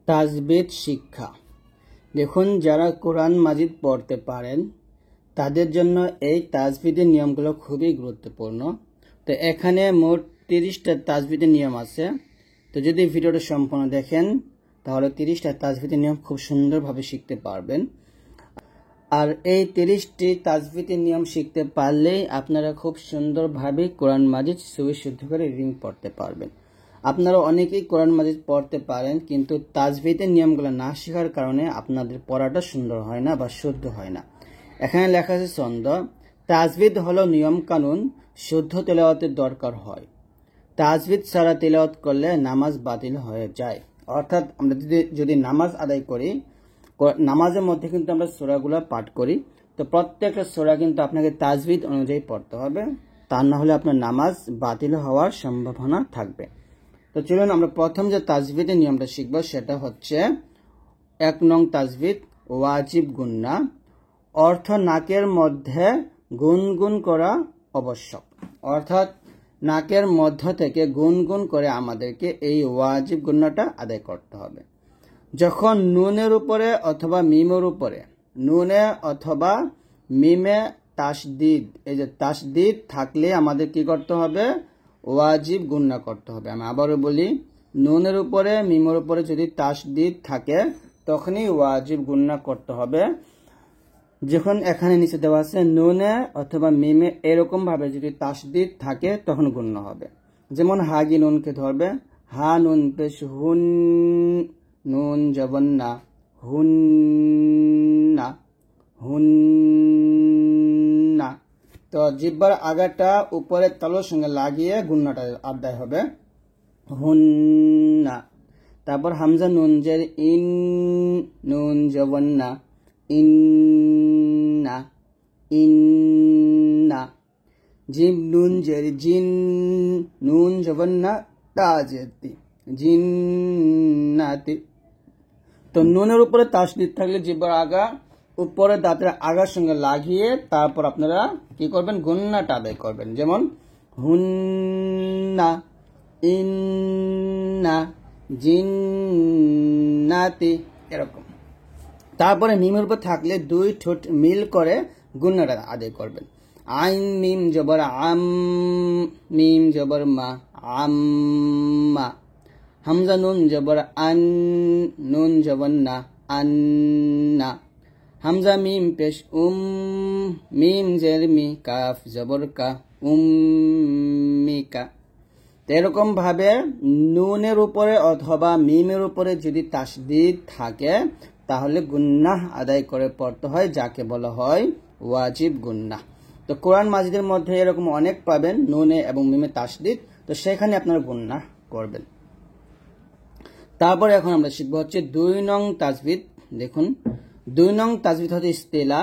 তাজবিদ শিক্ষা। দেখুন, যারা কোরআন মাজিদ পড়তে পারেন তাদের জন্য এই তাজবিদের নিয়মগুলো খুবই গুরুত্বপূর্ণ। তো এখানে মোট 30টা তাজবিদের নিয়ম আছে। তো যদি ভিডিওটা সম্পূর্ণ দেখেন তাহলে 30টা তাজবিদের নিয়ম খুব সুন্দরভাবে শিখতে পারবেন। আর এই 30টি তাজবিদের নিয়ম শিখতে পারলেই আপনারা খুব সুন্দরভাবে কোরআন মাজিদ সহি শুদ্ধ করে রিডিং পড়তে পারবেন। আপনারা অনেকেই কোরআন মাজিদ পড়তে পারেন, কিন্তু তাজবিদের নিয়মগুলো না শেখার কারণে আপনাদের পড়াটা সুন্দর হয় না বা শুদ্ধ হয় না। এখানে লেখা আছে ছন্দ। তাজবিদ হলো নিয়ম কানুন, শুদ্ধ তেলাওয়াতের দরকার হয়। তাজবিদ ছাড়া তেলাওয়াত করলে নামাজ বাতিল হয়ে যায়। অর্থাৎ আমরা যদি নামাজ আদায় করি, নামাজের মধ্যে কিন্তু আমরা সূরাগুলো পাঠ করি, তো প্রত্যেকটা সূরা কিন্তু আপনাকে তাজবিদ অনুযায়ী পড়তে হবে, তা না হলে আপনার নামাজ বাতিল হওয়ার সম্ভাবনা থাকবে। তো চলুন আমরা প্রথম যে তাজবিদের নিয়মটা শিখব সেটা হচ্ছে 1 নং তাজবিদ ওয়াজিব গুন্না। অর্থ নাকের মধ্যে গুনগুন করা আবশ্যক। অর্থাৎ নাকের মধ্য থেকে গুনগুন করে আমাদেরকে এই ওয়াজিব গুন্নাটা আদায় করতে হবে। যখন নুনের উপরে অথবা মিমের উপরে, নুনে অথবা মিমে তাসদিদ, এই যে তাসদিদ থাকলে আমাদের কি করতে হবে? ওয়াজিব গুন্না করতে হবে। আমি আবারও বলি, নুনের উপরে মিমের উপরে যদি তাসদিদ থাকে তখনই ওয়াজিব গুন্না করতে হবে। যখন এখানে নিচে দেওয়া আছে নুনে অথবা মিমে, এরকম ভাবে যদি তাসদিদ থাকে তখন গুণ্য হবে। যেমন হাগি নুনকে ধরবে, হা নুন পেশ হুন, নুন জবন্না হুন্না হুন্না। তো জিহ্বার আগাটা উপরে তালুর সঙ্গে লাগিয়ে গুণ্যটা আদায় হবে, হুন্না। তারপর হামজা নুন জের ইন, নুন জবন্না ইন্না ইন্না। জিম নুন জের জিন, নুন জবন্না তাজেতি জিন্নাতি। তো নুনের উপরে তাসদিদ থাকলে জিহ্বার আগা উপরে দাঁতের আগার সঙ্গে লাগিয়ে তারপর আপনারা কি করবেন? গুন্নাটা আদায় করবেন। যেমন হুন্না ইন্না জিন্নাতি, এরকম। তারপরে মিমের উপর থাকলে 2 ঠোঁট মিল করে গুন্নাটা আদায় করবেন। আইন মিম জবর আম, মিম জবর মা, আম্মা। হামজা নুন জবর আন, নুন জবর না, আন্না। হামজা মিম পেশ মিম জের মি, কাফ জবর কা, উম্মিকা। এরকম ভাবে নুনের উপরে অথবা মিমের উপরে যদি তাসদিদ থাকে তাহলে গুন্নাহ আদায় করে পড়তে হয়, যাকে বলা হয় ওয়াজিব গুন্নাহ। তো কোরআন মাজিদের মধ্যে এরকম অনেক পাবেন নুনে এবং মিমে তাসদিদ, তো সেখানে আপনারা গুন্নাহ করবেন। তারপরে এখন আমরা শিখবো হচ্ছে 2 নং তাজবিদ। দেখুন, 2 নং তাজবিদ হচ্ছে ইস্তেলা।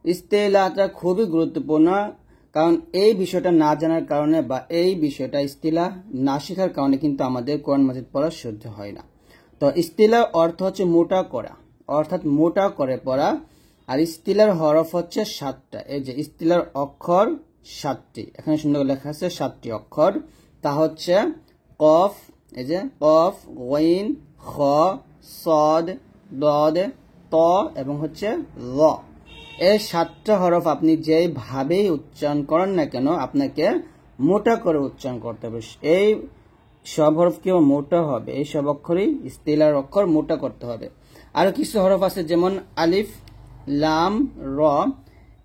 ইস্তেলাটা খুবই গুরুত্বপূর্ণ, কারণ এই বিষয়টা না জানার কারণে বা এই বিষয়টা ইস্তিলাহ না শেখার কারণে কিন্তু আমাদের কোরআন মাজিদ পড়া সহ্য হয় না। তো ইস্তিলার অর্থ হচ্ছে মোটা করা, অর্থাৎ মোটা করে পড়া। আর ইস্তিলার হরফ হচ্ছে 7টা। এই যে ইস্তিলার অক্ষর 7টি, এখানে সুন্দর লেখা আছে 7টি অক্ষর। তা হচ্ছে কফ, এই যে কফ, গইন, খ, সদ, দদ, ত এবং হচ্ছে ল। এই 7টা হরফ আপনি যেভাবেই উচ্চারণ করেন না কেন আপনাকে মোটা করে উচ্চারণ করতে হবে। এই সব হরফ কেউ মোটা হবে, এই সব অক্ষরই ইস্তিলার অক্ষর মোটা করতে হবে। আরো কিছু হরফ আছে যেমন আলিফ, লাম, র।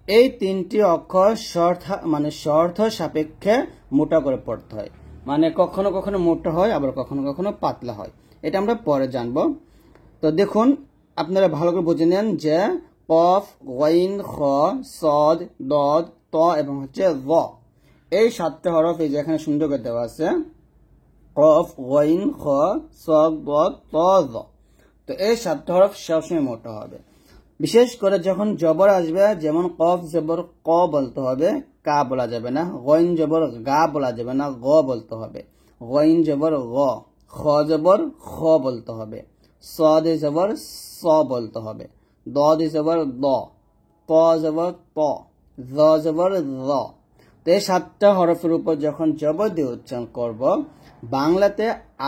এই 3টি অক্ষর শর্ত সাপেক্ষে মোটা করে পড়তে হয়। মানে কখনো কখনো মোটা হয়, আবার কখনো কখনো পাতলা হয়। এটা আমরা পরে জানবো। তো দেখুন, আপনারা ভালো করে বুঝে নেন যে কফ, গইন, খ, সদ, দদ, ত এবং হচ্ছে ল, এই 7টা হরফ এই যে এখানে সুন্দর করে দেওয়া আছে, কফ, গইন, খ, সদ, দদ, ত, ল। তো এই 7টা হরফ সবসময় মোটা হবে। বিশেষ করে যখন জবর আসবে, যেমন কফ জবর ক বলতে হবে, কা বলা যাবে না। গইন জবর গা বলা যাবে না, গ বলতে হবে। গইন জবর গ, খ জবর খ বলতে হবে। সদ জবর স বলতে হবে। দদ জবর দ, ত জবর ত, জ জবর জ। তো এই 7টা হরফের উপর যখন জবর দিয়ে উচ্চারণ করব বাংলাতে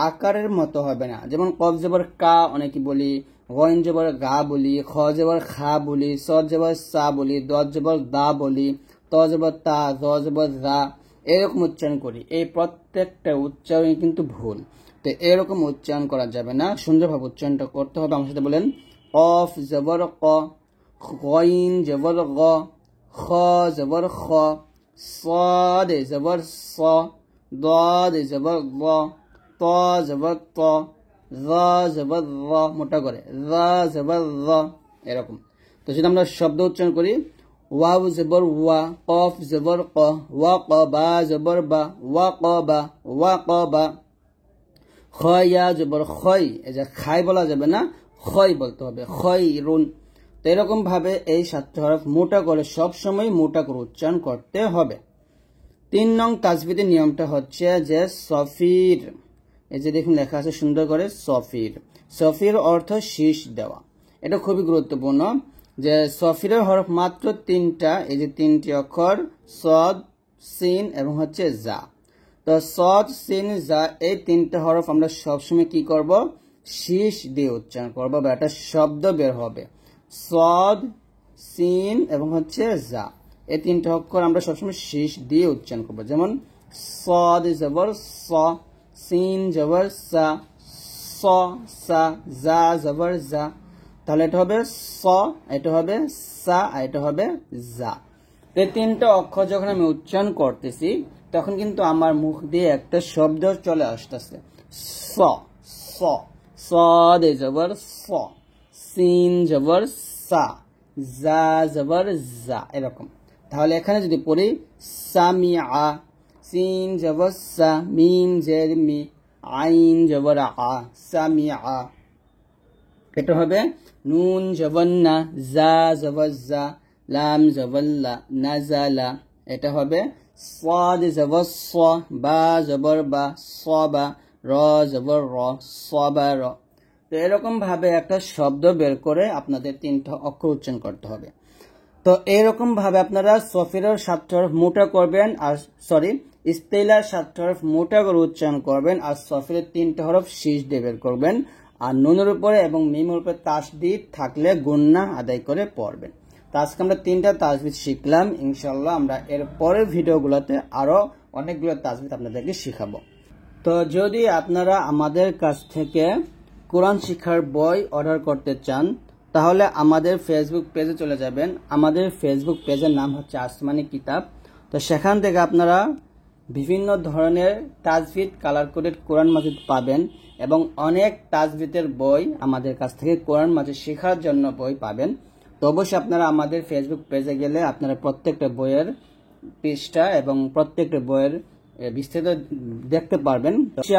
আকারের মতো হবে না। যেমন কফ জবর কা অনেকে বলি, গইন জবর গা বলি, খ জবর খা বলি, স জবর সা বলি, দ জবর দা বলি, ত জবর তা, জ জবর জা, এরকম উচ্চারণ করি। এই প্রত্যেকটা উচ্চারণ কিন্তু ভুল। তো এরকম উচ্চারণ করা যাবে না, সুন্দরভাবে উচ্চারণটা করতে হবে। আমার সাথে বলেন, কফ জবর ক, গইন জবর গ, খ জবর খ, صاد জবর স, ضاد জবর দ, ত জবর ত, জ জবর র, মোটা করে, জ জবর র, এরকম। তো যদি আমরা শব্দ উচ্চারণ করি, ওয়াও জবর ওয়া, কফ জবর ক, ওয়া ক, বা জবর বা, ওয়া ক বা, ওয়া ক বা, খয়া জবর খয়, এই যে খাই বলা যাবে না, খয় বলতে হবে, খয়রুন। তো এরকম ভাবে এই 7টি হরফ মোটা করে সবসময় মোটা করে উচ্চারণ করতে হবে। 3 নং তাজবিদের নিয়মটা হচ্ছে যে সফির, এই যে দেখুন লেখা আছে সুন্দর করে সফির। সফির অর্থ শীষ দেওয়া। এটা খুবই গুরুত্বপূর্ণ যে সফিরের হরফ মাত্র 3টা, এই যে 3টি অক্ষর সদ, সিন এবং হচ্ছে জা। তো সদ, সিন, জা এই 3টা হরফ আমরা সবসময় কি করব, শীষ দিয়ে উচ্চারণ করবো, বা একটা শব্দ বের হবে। সদ, সিন এবং হচ্ছে জা, এই 3টা অক্ষর আমরা সবসময় শীষ দিয়ে উচ্চারণ করবো। যেমন সদ জবর স, সিন জবর সা, স সা, জা জবর জা। তাহলে এটা হবে স, এটা হবে সা, এটা হবে জা। এই 3টা অক্ষর যখন আমি উচ্চারণ করতেছি তখন কিন্তু আমার মুখ দিয়ে একটা শব্দ চলে আসতেছে, স স, সদ জবর স, সিন জবর সা, জা জবর জা, এরকম। তাহলে এখানে যদি পড়ি সামিআ, সিন জবর সা, মিম জের মি, আইন জবর আ, সামিআ। এটা হবে নুন জবর না, জা জবর জা, লাম জবর লা, নাজালা। এটা হবে সাদ জবর স, বা জবর বা, সবা, র জবর র, সবার। তো এরকম ভাবে একটা শব্দ বের করে আপনাদের 3টা অক্ষর উচ্চারণ করতে হবে। তো এরকম ভাবে আপনারা সফিরের 7টা হরফ মোটা করবেন, আর সরি ইস্তেইলার 7টা হরফ মোটা করে উচ্চারণ করবেন, আর সফিরের 3টা হরফ শীষ দিয়ে বের করবেন। আর নুনের উপরে এবং মিমের উপরে তাসদিদ থাকলে গুন্না আদায় করে পড়বেন। তো আজকে আমরা 3টা তাজবিদ শিখলাম। ইনশাআল্লাহ আমরা এর পরের ভিডিওগুলোতে আরো অনেকগুলো তাজবিদ আপনাদেরকে শিখাবো। তো যদি আপনারা আমাদের কাছ থেকে কোরআন শিক্ষার বই অর্ডার করতে চান তাহলে আমাদের ফেসবুক পেজে চলে যাবেন। আমাদের ফেসবুক পেজের নাম হচ্ছে আসমানি কিতাব। তো সেখান থেকে আপনারা বিভিন্ন ধরনের তাজবিদ কালার কোডেড কোরআন মাজিদ পাবেন এবং অনেক তাজবিদের বই আমাদের কাছ থেকে কোরআন মাজিদ শেখার জন্য বই পাবেন। তো অবশ্যই আপনারা আমাদের ফেসবুক পেজে গেলে আপনারা প্রত্যেকটা বইয়ের পৃষ্ঠা এবং প্রত্যেকটা বইয়ের বিস্তারিত দেখতে পারবেন।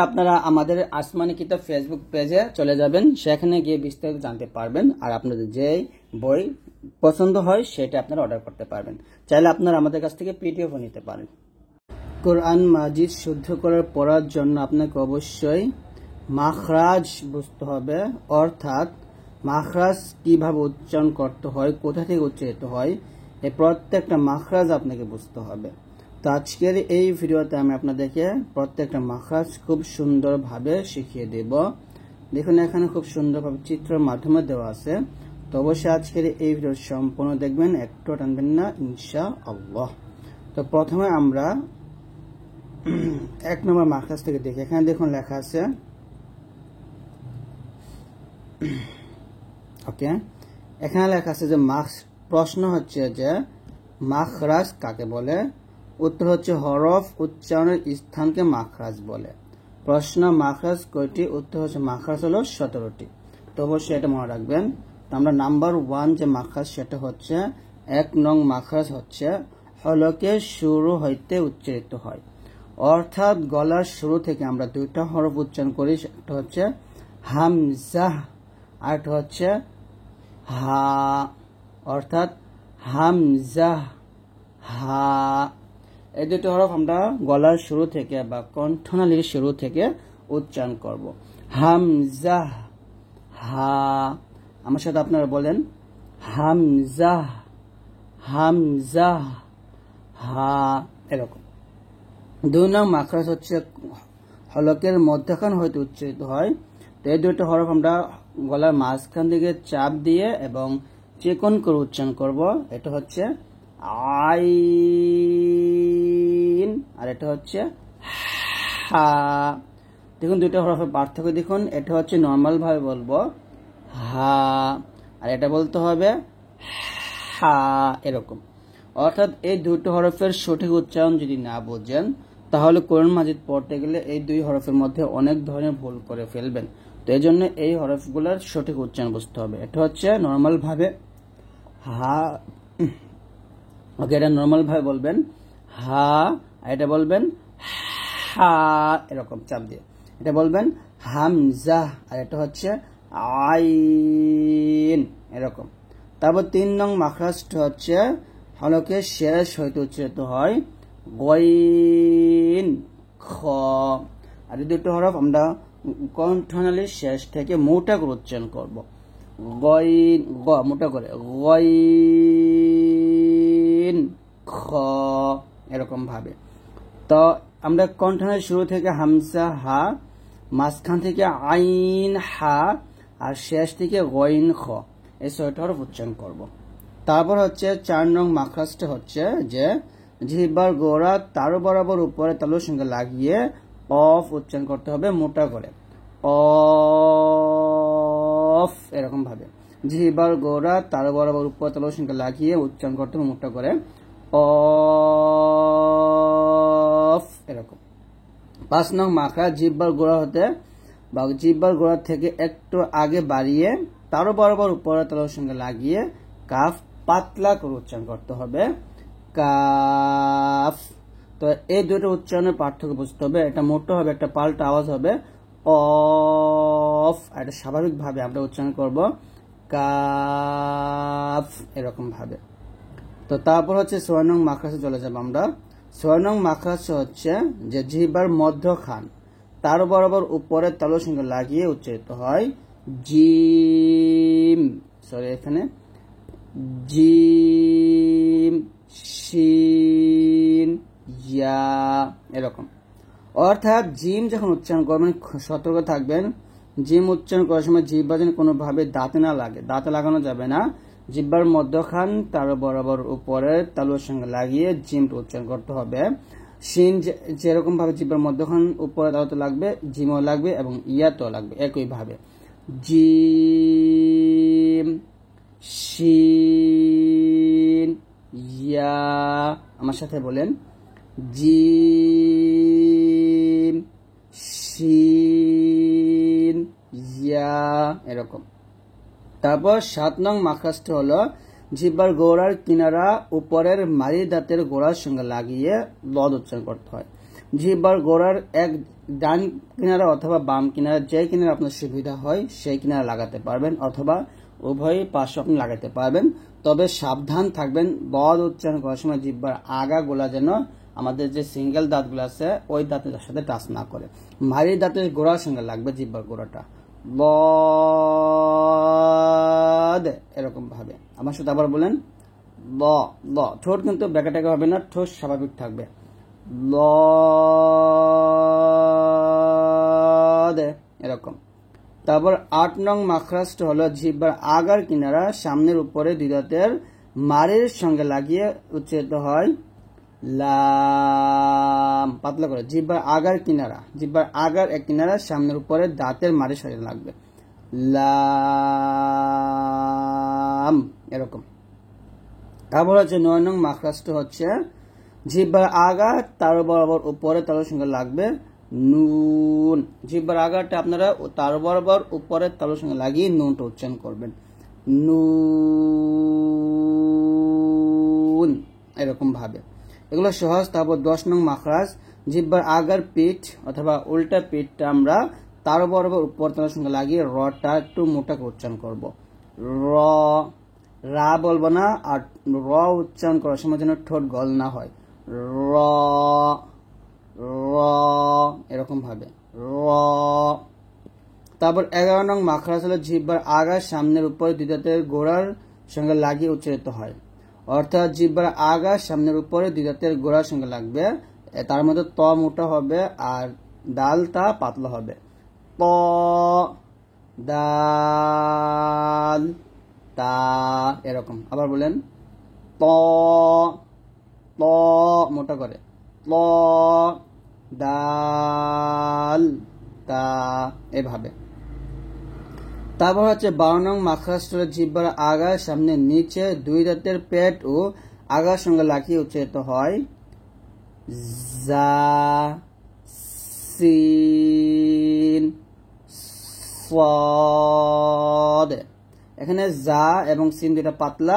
আপনারা আমাদের আসমানি কিতাব ফেসবুক পেজে চলে যাবেন, সেখানে গিয়ে বিস্তারিত জানতে পারবেন। আর আপনাদের যে বই পছন্দ হয় সেটা আপনারা অর্ডার করতে পারবেন। চাইলে আপনারা আমাদের কাছ থেকে পিডিএফও নিতে পারেন। কোরআন মাজিদ শুদ্ধ করে পড়ার জন্য আপনাকে অবশ্যই মাখরাজ বুঝতে হবে, অর্থাৎ মাখরাজ কিভাবে উচ্চারণ করতে হয়, কোথা থেকে উচ্চারিত হয়, এই প্রত্যেকটা মাখরাজ আপনাকে বুঝতে হবে। তো আজকের এই ভিডিওতে আমি আপনাদেরকে প্রত্যেকটা মাখরাজ খুব সুন্দরভাবে শিখিয়ে দেব। দেখুন এখানে খুব সুন্দরভাবে চিত্রের মাধ্যমে দেওয়া আছে। তো অবশ্যই আজকের এই ভিডিও সম্পূর্ণ দেখবেন, একটু টানবেন না ইনশাআল্লাহ। তো প্রথমে আমরা 1 নম্বর মাখরাজ থেকে দেখি। এখানে দেখুন লেখা আছে, ওকে, এখানে লেখা আছে যে প্রশ্ন হচ্ছে যে মাখরাজ কাকে বলে। উত্তর হচ্ছে হরফ উচ্চারণের স্থানকে মাখরাজ বলে। প্রশ্ন মাখরাজ কয়টি? উত্তর হচ্ছে মাখরাজ হলো 17টি। তো অবশ্যই এটা মনে রাখবেন। তো আমরা নাম্বার 1 যে মাখরাজ সেটা হচ্ছে 1 নং মাখরাজ হচ্ছে হলকের শুরু হইতে উচ্চারিত হয়, অর্থাৎ গলার শুরু থেকে আমরা 2টা হরফ উচ্চারণ করি। একটা হচ্ছে হামজাহ আর একটা হচ্ছে হা, অর্থাৎ হামজাহ হা। এই 2টো হরফ আমরা গলার শুরু থেকে বা কণ্ঠনালীর শুরু থেকে উচ্চারণ করব। হামজাহ হা। আমার সাথে আপনারা বলেন হামজাহ হামজাহ হা, এরকম। 2 নং মাখরাজ হচ্ছে হলকের মধ্যখান হইতে উচ্চারিত হয়। তো এই দুটো হরফ আমরা গলার মাঝখান দিকে চাপ দিয়ে এবং চিকন করে উচ্চারণ করব। এটা হচ্ছে আইন আর এটা হচ্ছে হা। দেখুন দুটো হরফের পার্থক্য দেখুন, এটা হচ্ছে নর্মাল ভাবে বলবো হা, আর এটা বলতে হবে হা, এরকম। অর্থাৎ এই দুটো হরফের সঠিক উচ্চারণ যদি না বোঝেন তাহলে কোরআন মাজিদ পড়তে গেলে এই দুই হরফের মধ্যে অনেক ধরনের ভুল করে ফেলবেন। তো এই জন্য এই হরফগুলোর সঠিক উচ্চারণ বুঝতে হবে। এটা হচ্ছে নর্মাল ভাবে হা, ওকে, এটা নর্মাল ভাবে বলবেন হা, আর এটা বলবেন হা, এরকম চাপ দিয়ে। এটা বলবেন হামজা, আর এটা হচ্ছে আইন, এরকম। তারপর 3 নং মাখরাজটা হচ্ছে হলকে শেষ হইতে উচ্চারিত হয় গইন খ। আর এই দুটো হরফ আমরা কণ্ঠনালীর শেষ থেকে মোটা করে উচ্চারণ করব। গইন গ, মোটা করে গইন খ, এরকম ভাবে। তো আমরা কণ্ঠনালীর শুরু থেকে হামজা হা, মাঝখান থেকে আইন হা, আর শেষ থেকে গইন খ, এই 6টা হরফ উচ্চারণ করব। তারপর হচ্ছে 4 নং মাখরাজটা হচ্ছে যে জিহ্বার গোড়া তালু বরাবর উপরে তালুর সঙ্গে লাগিয়ে অফ উচ্চারণ করতে হবে মোটা করে, অফ, এরকম ভাবে। জিহ্বার গোড়া তালু বরাবর উপরে তালুর সঙ্গে লাগিয়ে উচ্চারণ করতে হবে মোটা করে, অফ, এরকম। 5 নং মাখরাজ জিহ্বার গোড়া হতে বা জিহ্বার গোড়া থেকে একটু আগে বাড়িয়ে তালু বরাবর উপরে তালুর সঙ্গে লাগিয়ে কাফ পাতলা করে উচ্চারণ করতে হবে, কাফ। তো এই দুটো উচ্চারণের পার্থক্য বুঝতে হবে। এটা মোটা হবে, একটা পাল্টা আওয়াজ হবে অফ, আর এটা স্বাভাবিক ভাবে আমরা উচ্চারণ করব কাফ, এরকম ভাবে। তো তারপর হচ্ছে 6 নং মাখরাজে চলে যাব আমরা। 6 নং মাখরাজ হচ্ছে যে জিহ্বার মধ্যখান তার বরাবর উপরে তালুর সঙ্গে লাগিয়ে উচ্চারিত হয় জিম, সরি এখানে জিম, শিন, ইয়া, এরকম। অর্থাৎ জিম যখন উচ্চারণ করবেন সতর্ক থাকবেন, জিম উচ্চারণ করার সময় জিহ্বা যেন কোনোভাবে দাঁতে না লাগে, দাঁতে লাগানো যাবে না। জিহ্বার মধ্যখান তার বরাবর উপরে তালুর সঙ্গে লাগিয়ে জিমটা উচ্চারণ করতে হবে। শিন যেরকম ভাবে জিহ্বার মধ্যখান উপরে তালুতে লাগবে, জিমও লাগবে এবং ইয়াতেও লাগবে একই ভাবে। জিম, শিন, ইয়া, আমার সাথে বলেন জিম, শিন, ইয়া, এরকম। তারপর 7 নং মাখরাজটা হলো জিহ্বার গোড়ার কিনারা উপরের মারি দাঁতের গোড়ার সঙ্গে লাগিয়ে লদ উচ্চারণ করতে হয়। জিহ্বার গোড়ার এক ডান কিনারা অথবা বাম কিনারা, যে কিনারা আপনার সুবিধা হয় সেই কিনারা লাগাতে পারবেন, অথবা উভয় পাশে আপনি লাগাতে পারবেন। তবে সাবধান থাকবেন লদ উচ্চারণ করার সময় জিহ্বার আগা গোলা যেন আমাদের যে সিঙ্গেল দাঁতগুলো আছে ওই দাঁতের সাথে টাচ না করে, মারি দাঁতের গোড়ার সঙ্গে লাগবে জিহ্বার গোড়াটা, লদ, এরকম ভাবে। আমার সাথে আবার বলেন ল, ল, ঠোঁট কিন্তু বেঁকাটেকা হবে না, ঠোঁট স্বাভাবিক থাকবে, লদ, এরকম। তারপর 8 নং মাখরাজটা হলো জিহ্বার আগার কিনারা সামনের উপরে দুই দাঁতের মারির সঙ্গে লাগিয়ে উচ্চারিত হয় লাম, পাতলা করে। জিহ্বার আগার কিনারা, জিহ্বার আগার এক কিনারা সামনের উপরে দাঁতের মারির সাথে লাগবে, লাম, এরকম। তারপর হচ্ছে 9 নং মাখরাজটা হচ্ছে জিহ্বার আগা তার বরাবর উপরে তালুর সঙ্গে লাগবে নুন। জিহ্বার আগাটা আপনারা তার বরাবর উপরে তালুর সঙ্গে লাগিয়ে নুনটা উচ্চারণ করবেন, নুন, এরকম ভাবে। এগুলো সহজ। তারপর 10 নং মাখরাজ জিহ্বার আগার পিঠ অথবা উল্টা পিঠটা আমরা তার বরাবর উপর তালুর সঙ্গে লাগিয়ে রটা একটু মোটা করে উচ্চারণ করব, র, রা বলবো না, আর র উচ্চারণ করার সময় যেন ঠোঁট গল না হয়, র, র, এরকম ভাবে, র। তারপর 11 নং মাখরাজ হলো জিহ্বার আগা সামনের উপরে দুই দাঁতের গোড়ার সঙ্গে লাগিয়ে উচ্চারিত হয়। অর্থাৎ জিহ্বার আগা সামনের উপরে দুই দাঁতের গোড়ার সঙ্গে লাগবে, তার মধ্যে ত মোটা হবে আর দাল তা পাতলা হবে। ত দাল তা এরকম। আবার বলেন ত ত মোটা করে ত দাল তা এভাবে। তারপর হচ্ছে 12 নং মাখরাজ হলো জিহ্বার আগা সামনে নিচে দুই দাঁতের পেট ও আগার সঙ্গে লাগিয়ে উচ্চারিত হয় জা সিন সদ। এখানে জা এবং সিন দুটা পাতলা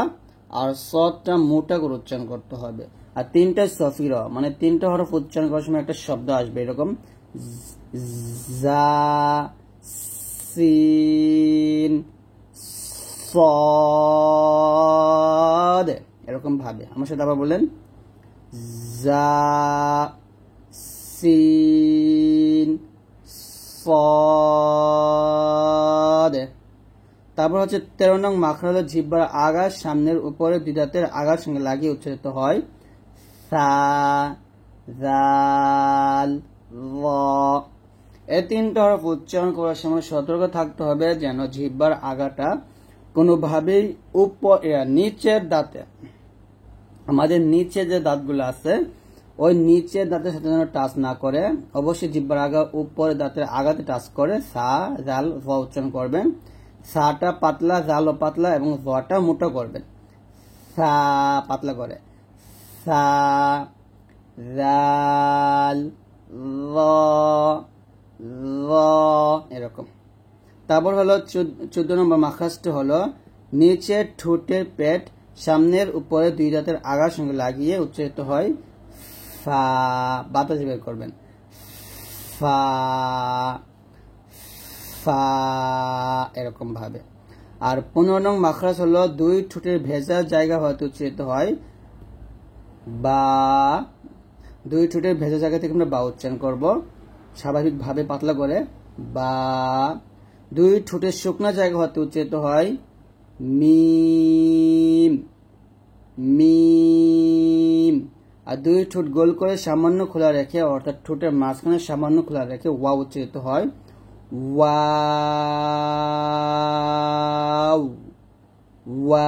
আর সদটা মোটা করে উচ্চারণ করতে হবে। আর তিনটা সফির মানে তিনটা হরফ উচ্চারণ করার সময় একটা শব্দ আসবে এরকম জা সিন সদ এরকম ভাবে। আমার সাথে আবার বলেন জা সিন সদ। তারপর হচ্ছে 13 নং মাখরাজ জিহ্বার আগার সামনের উপরে দুই দাঁতের আগার সঙ্গে লাগিয়ে উচ্চারিত হয় সা জাল ল। এই তিনটা হরফ উচ্চারণ করার সময় সতর্ক থাকতে হবে যেন জিহ্বার আগাটা কোনোভাবেই নিচের দাঁতে আমাদের নিচে যে দাঁতগুলো আছে ওই নিচের দাঁতের সাথে যেন টাচ না করে। অবশ্যই জিহ্বার আগা উপরে দাঁতের আগাতে টাচ করে সা জাল ভ উচ্চারণ করবেন। সাটা পাতলা জালও পাতলা এবং ভটা মোটা করবেন। সা পাতলা করে সা জাল ল ল এরকম। তারপর হলো 14 নম্বর মাখরাজটা হলো নিচের ঠোঁটের পেট সামনের উপরে দুই দাঁতের আগার সঙ্গে লাগিয়ে উচ্চারিত হয় ফা। বাতাস বের করবেন ফা ফা এরকম ভাবে। আর 15 নং মাখরাজ হলো দুই ঠোঁটের ভেজা জায়গা হতে উচ্চারিত হয় বা। দুই ঠোঁটের ভেজা জায়গা থেকে আমরা বা উচ্চারণ করব স্বাভাবিকভাবে পাতলা করে বা। দুই ঠোঁটের শুকনা জায়গা হতে উচ্চারিত হয় মিম মিম। আর দুই ঠোঁট গোল করে সামান্য খোলা রেখে অর্থাৎ ঠোঁটের মাঝখানে সামান্য খোলা রেখে ওয়া উচ্চারিত হয় ওয়াও ওয়াও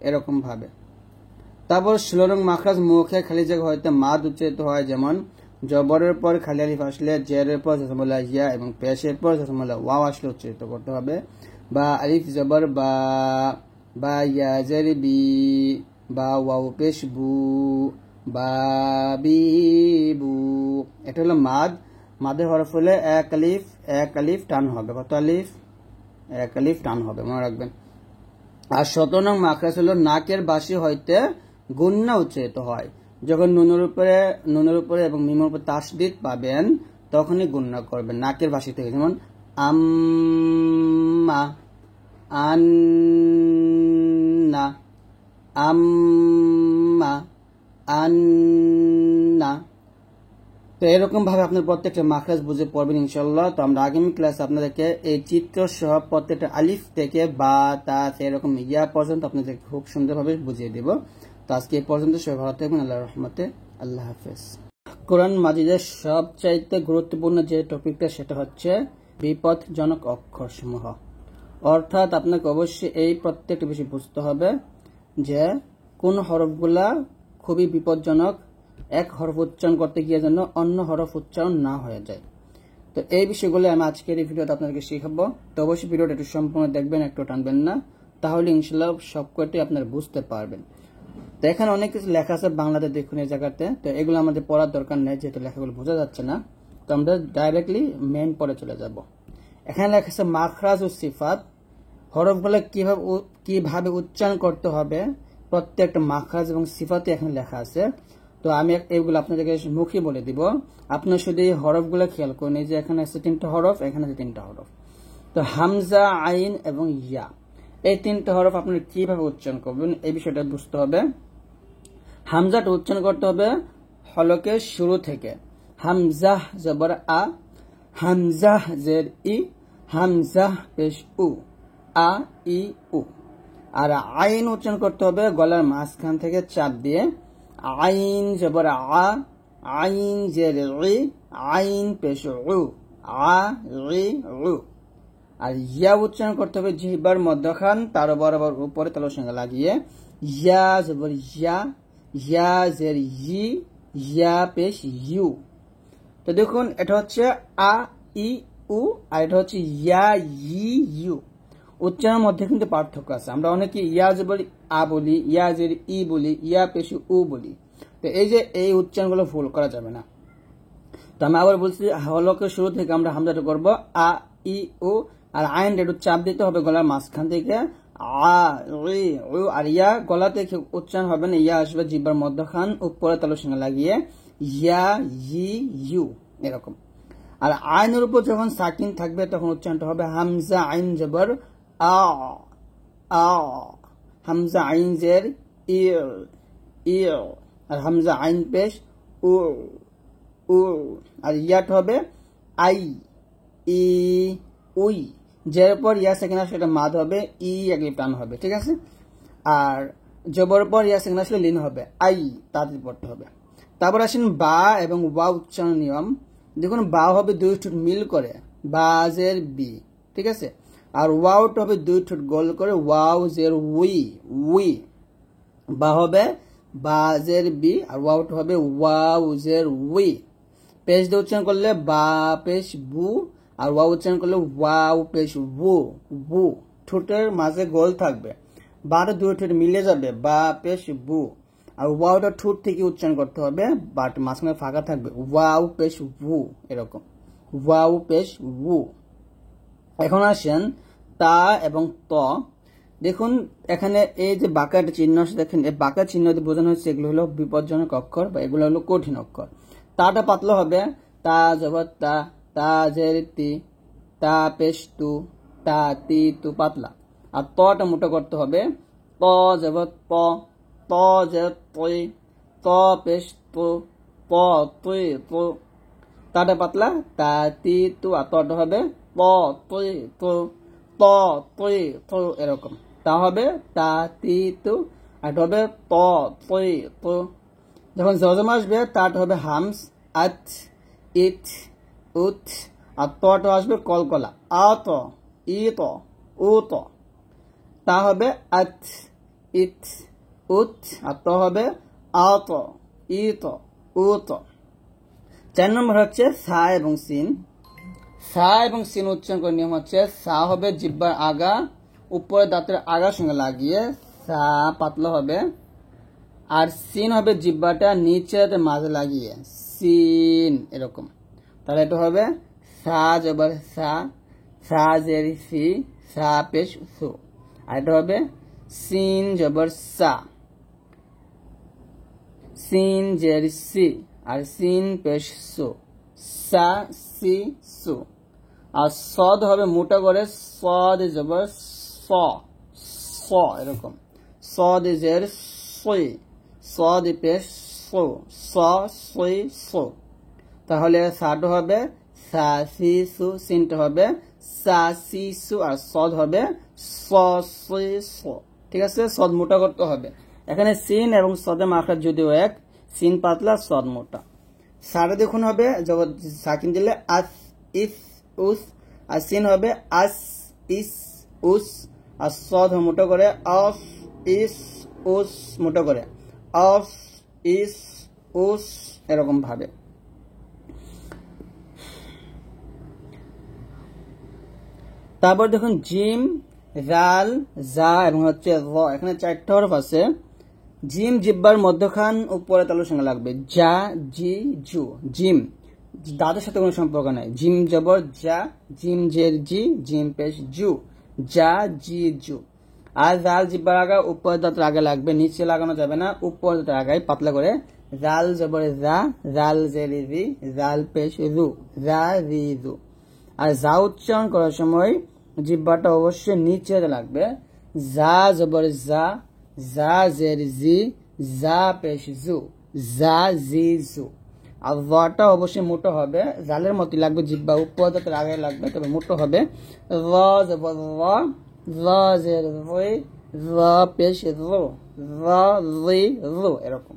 এরকম ভাবে। তারপর 16 নং মাখরাজ মুখে খালি জায়গা হইতে মাদ উচ্চারিত হয় যেমন জবরের পর খালি আলিফ আসলে জেরের পর জসমুল্লাহ ইয়া এবং পেশের পর জসমুল্লাহ ওয়াও আসলে উচ্চারিত করতে হবে। বা আলিফ জবর বা বা ইয়া জের বি বা ওয়াও পেশ বু বা বি বু। এটা হলো মাদ। মাদের হরফ হলে এক আলিফ টান হবে। কত আলিফ? এক আলিফ টান হবে, মনে রাখবেন। আর 17 নং মাখরাজ হলো নাকের বাসি হইতে গুন্না উচ্চারিত হয়। যখন নুনের উপরে এবং মিমের উপরে তাসদিদ পাবেন তখনই গুন্না করবেন নাকের বাসি থেকে। যেমন আম্মা আন্না আম্মা আন্না। তো এরকম ভাবে আপনার প্রত্যেকটা মাখরাজ বুঝে পড়বেন ইনশাল্লাহ। তো আমরা আগামী ক্লাসে আপনাদেরকে এই চিত্র সহ প্রত্যেকটা আলিফ থেকে বা তা এরকম ইয়া পর্যন্ত আপনাদেরকে খুব সুন্দরভাবে বুঝিয়ে দেব। তো আজকে এই পর্যন্ত সবাই ভালো থাকবেন। আল্লাহর রহমতে, আল্লাহ হাফেজ। কোরআন মাজিদের সবচাইতে গুরুত্বপূর্ণ যে টপিকটা সেটা হচ্ছে বিপদজনক অক্ষরসমূহ। অর্থাৎ আপনাকে অবশ্যই এই প্রত্যেকটা বিষয় বুঝতে হবে যে কোন হরফগুলা খুবই বিপদজনক, এক হরফ উচ্চারণ করতে গিয়ে যেন অন্য হরফ উচ্চারণ না হয়ে যায়। তো এই বিষয়গুলো আমি আজকের এই ভিডিওতে আপনাদেরকে শেখাবো। তো অবশ্যই ভিডিওটা একটু সম্পূর্ণ দেখবেন, একটু টানবেন না, তাহলে ইনশাল্লাহ সবকটি আপনারা বুঝতে পারবেন। তো এখানে অনেক কিছু লেখা আছে বাংলাতে, দেখুন এই জায়গাতে। তো এগুলো আমাদের পড়ার দরকার নেই যেহেতু লেখাগুলো বোঝা যাচ্ছে না। তো আমরা ডাইরেক্টলি মেইন পড়ে চলে যাব। এখানে লেখা আছে মাখরাজ ও সিফাত, হরফগুলো কিভাবে উচ্চারণ করতে হবে প্রত্যেকটা মাখরাজ এবং সিফাতে এখানে লেখা আছে। তো আমি এগুলো আপনাদেরকে মুখে বলে দিব, আপনার শুধু এই হরফগুলো খেয়াল করুন। এই যে এখানে আছে 3টা হরফ, এখানে আছে 3টা হরফ। তো হামজা, আইন এবং ইয়া, এই 3টা হরফ আপনারা কিভাবে উচ্চারণ করবেন এই বিষয়টা বুঝতে হবে। হামজাটা উচ্চারণ করতে হবে হলকের শুরু থেকে। হামজা জবর আ, হামজা জের ই, হামজা পেশ উ, আ ই উ। আর আইন উচ্চারণ করতে হবে গলার মাঝখান থেকে চাপ দিয়ে। আইন জবর আ, আইন জের ই, আইন পেশ উ, আ রি উ। আর ইয়া উচ্চারণ করতে হবে জিহ্বার মধ্যখান তার বরাবর উপরে তালুর সঙ্গে লাগিয়ে। ইয়া জবর ইয়া, ইয়া জের ই, ইয়া পেশ ইউ। তো দেখুন এটা হচ্ছে আ ই উ, আর এটা হচ্ছে ইয়া ই ইউ। উচ্চারণের মধ্যে কিন্তু পার্থক্য আছে। আমরা অনেকে ইয়া জবর আ বলি, ইয়া জের ই বলি, ইয়া পেশ উ বলি। তো এই যে এই উচ্চারণগুলো ভুল করা যাবে না। তো আমি আবার বলছি, হলকের শুরু থেকে আমরা হামজাটা করব আ ই উ, আর আইন একটু চাপ দিতে হবে গলার মাঝখান থেকে আ রি উ। আর ইয়া গলা থেকে উচ্চারণ হবে না, ইয়া আসবে জিহ্বার মধ্যখান উপরে তালুর সঙ্গে লাগিয়ে ইয়া ই ইউ এরকম। আর আইনের উপর যখন সাকিন থাকবে তখন উচ্চারণটা হবে হামজা আইন জবর আ, আ, হামজা আইন জের ই, ই, আর হামজা আইন পেশ উ, উ। আর ইয়াটা হবে আই, ই, উই। জের পর ইয়া সেকেন্ড আসলে এটা মাদ হবে, ই আগে টান হবে, ঠিক আছে। আর জবর পর ইয়া সেকেন্ড আসলে লিন হবে, আই তাড়াতাড়ি পড়তে হবে। তারপর আসেন বা এবং ওয়া উচ্চারণ নিয়ম। দেখুন বা হবে দুই ঠোঁট মিল করে, বাজের বি, ঠিক আছে। আর ওয়াউট হবে দুই ঠোঁট গোল করে, ওয়াও জের উই, উই। বা হবে বাজের বি, আর ওয়াউট হবে ওয়াও জের উই। পেশ দিয়ে উচ্চারণ করলে বা পেশ বু, আর ওয়া উচ্চারণ করলে ওয়াও পেশ বু, বু। ঠোঁটের মাঝে গোল থাকবে, বাটা দুই ঠোঁট মিলে যাবে, বা পেশ বু। আর ওয়াওটা ঠোঁট থেকে উচ্চারণ করতে হবে, বাট মাঝখানে ফাঁকা থাকবে, ওয়াও পেশ বু এরকম, ওয়াও পেশ বু। এখন আসেন তা এবং ত। দেখুন এখানে এই যে বাঁকার চিহ্ন আছে, দেখেন এই বাঁকা চিহ্ন দিয়ে বোঝানো হচ্ছে এগুলো হলো বিপজ্জনক অক্ষর বা এগুলো হলো কঠিন অক্ষর। তাটা পাতলা হবে, তা জবর তা, তা জের তি, তা পেশ তু, তা তি তু পাতলা। আর তটা মোটা করতে হবে, ত জবর ত, ত জের তই, ত পেশ তু, ত তুই তু। তাটা পাতলা, তা তি তু। আর তটা হবে ত তুই তু, ত তুই তু এরকম। তা হবে তা তি তু, আর হবে ত তুই তু। যখন জজম আসবে তাটা হবে হামস, আত, ইট, উত। আর তটা আসবে কলকলা, আত, ইত, উত। তা হবে আত, ইট, উত। আর ত হবে আত, ইত, উত। 4 নম্বর হচ্ছে সা এবং সিন। সা এবং সিন উচ্চারণ করার নিয়ম হচ্ছে, সা হবে জিহ্বার আগা উপরে দাঁতের আগার সঙ্গে লাগিয়ে, সা পাতলা হবে। আর সিন হবে জিহ্বাটা নিচের মাঝে লাগিয়ে, সিন এরকম। তাহলে এটা হবে সা জবর সা, সা জের সি, সা পেশ সু। আর এটা হবে সিন জবর সা, সিন জের সি, আর সিন পেশ সু, সা সি সু। আর সদ হবে মোটা করে, সদ জবর স, স এরকম, সদ জের সই, সদ পেশ সু, স সই সু। তাহলে সাটো হবে সা সি সু, সিনটা হবে সা সি সু, আর সদ হবে স সই সু, ঠিক আছে। সদ মোটা করতে হবে। এখানে সিন এবং সদের মাখরাজ যদিও এক, সিন পাতলা সদ মোটা। সারে দেখুন হবে যখন সাকিন দিলে আস, ইস, উস। আর সিন হবে আস, ইস, উস। আর সদ মোটা করে অস, ইস, উস মোটা করে অস, ইস, উস এরকম ভাবে। তারপর দেখুন জিম, রাল, জা এবং হচ্ছে র। এখানে 4টা হরফ আছে। জিম জিব্বার মধ্যখান উপরে তালুর সঙ্গে লাগবে, যা, জি, জু। জিম দাঁতের সাথে কোনো সম্পর্ক নাই, জিম জবর যা, জিম জের জি, জিম পেশ জু, যা, জি, জু। আর জাল জিব্বার আগা উপরে দাঁতের আগে লাগবে, নিচে লাগানো যাবে না, উপরে দাঁতের আগায় পাতলা করে। জাল জবর জা, জাল জের জি, জাল পেশ রু, জা, জি, জু। আর যা উচ্চারণ করার সময় জিব্বাটা অবশ্যই নিচে লাগবে, যা জবর যা, যা জের জি, যা পেশ জু, যা, জি, জু। আর ওয়াটা অবশ্যই মোটো হবে, জালের মতো লাগবে, জিব্বা উপর দাঁতের আগে লাগবে, তবে মোটো হবে। র জবর র, র জের রি, র পেশ রু, র, রি, রু এরকম।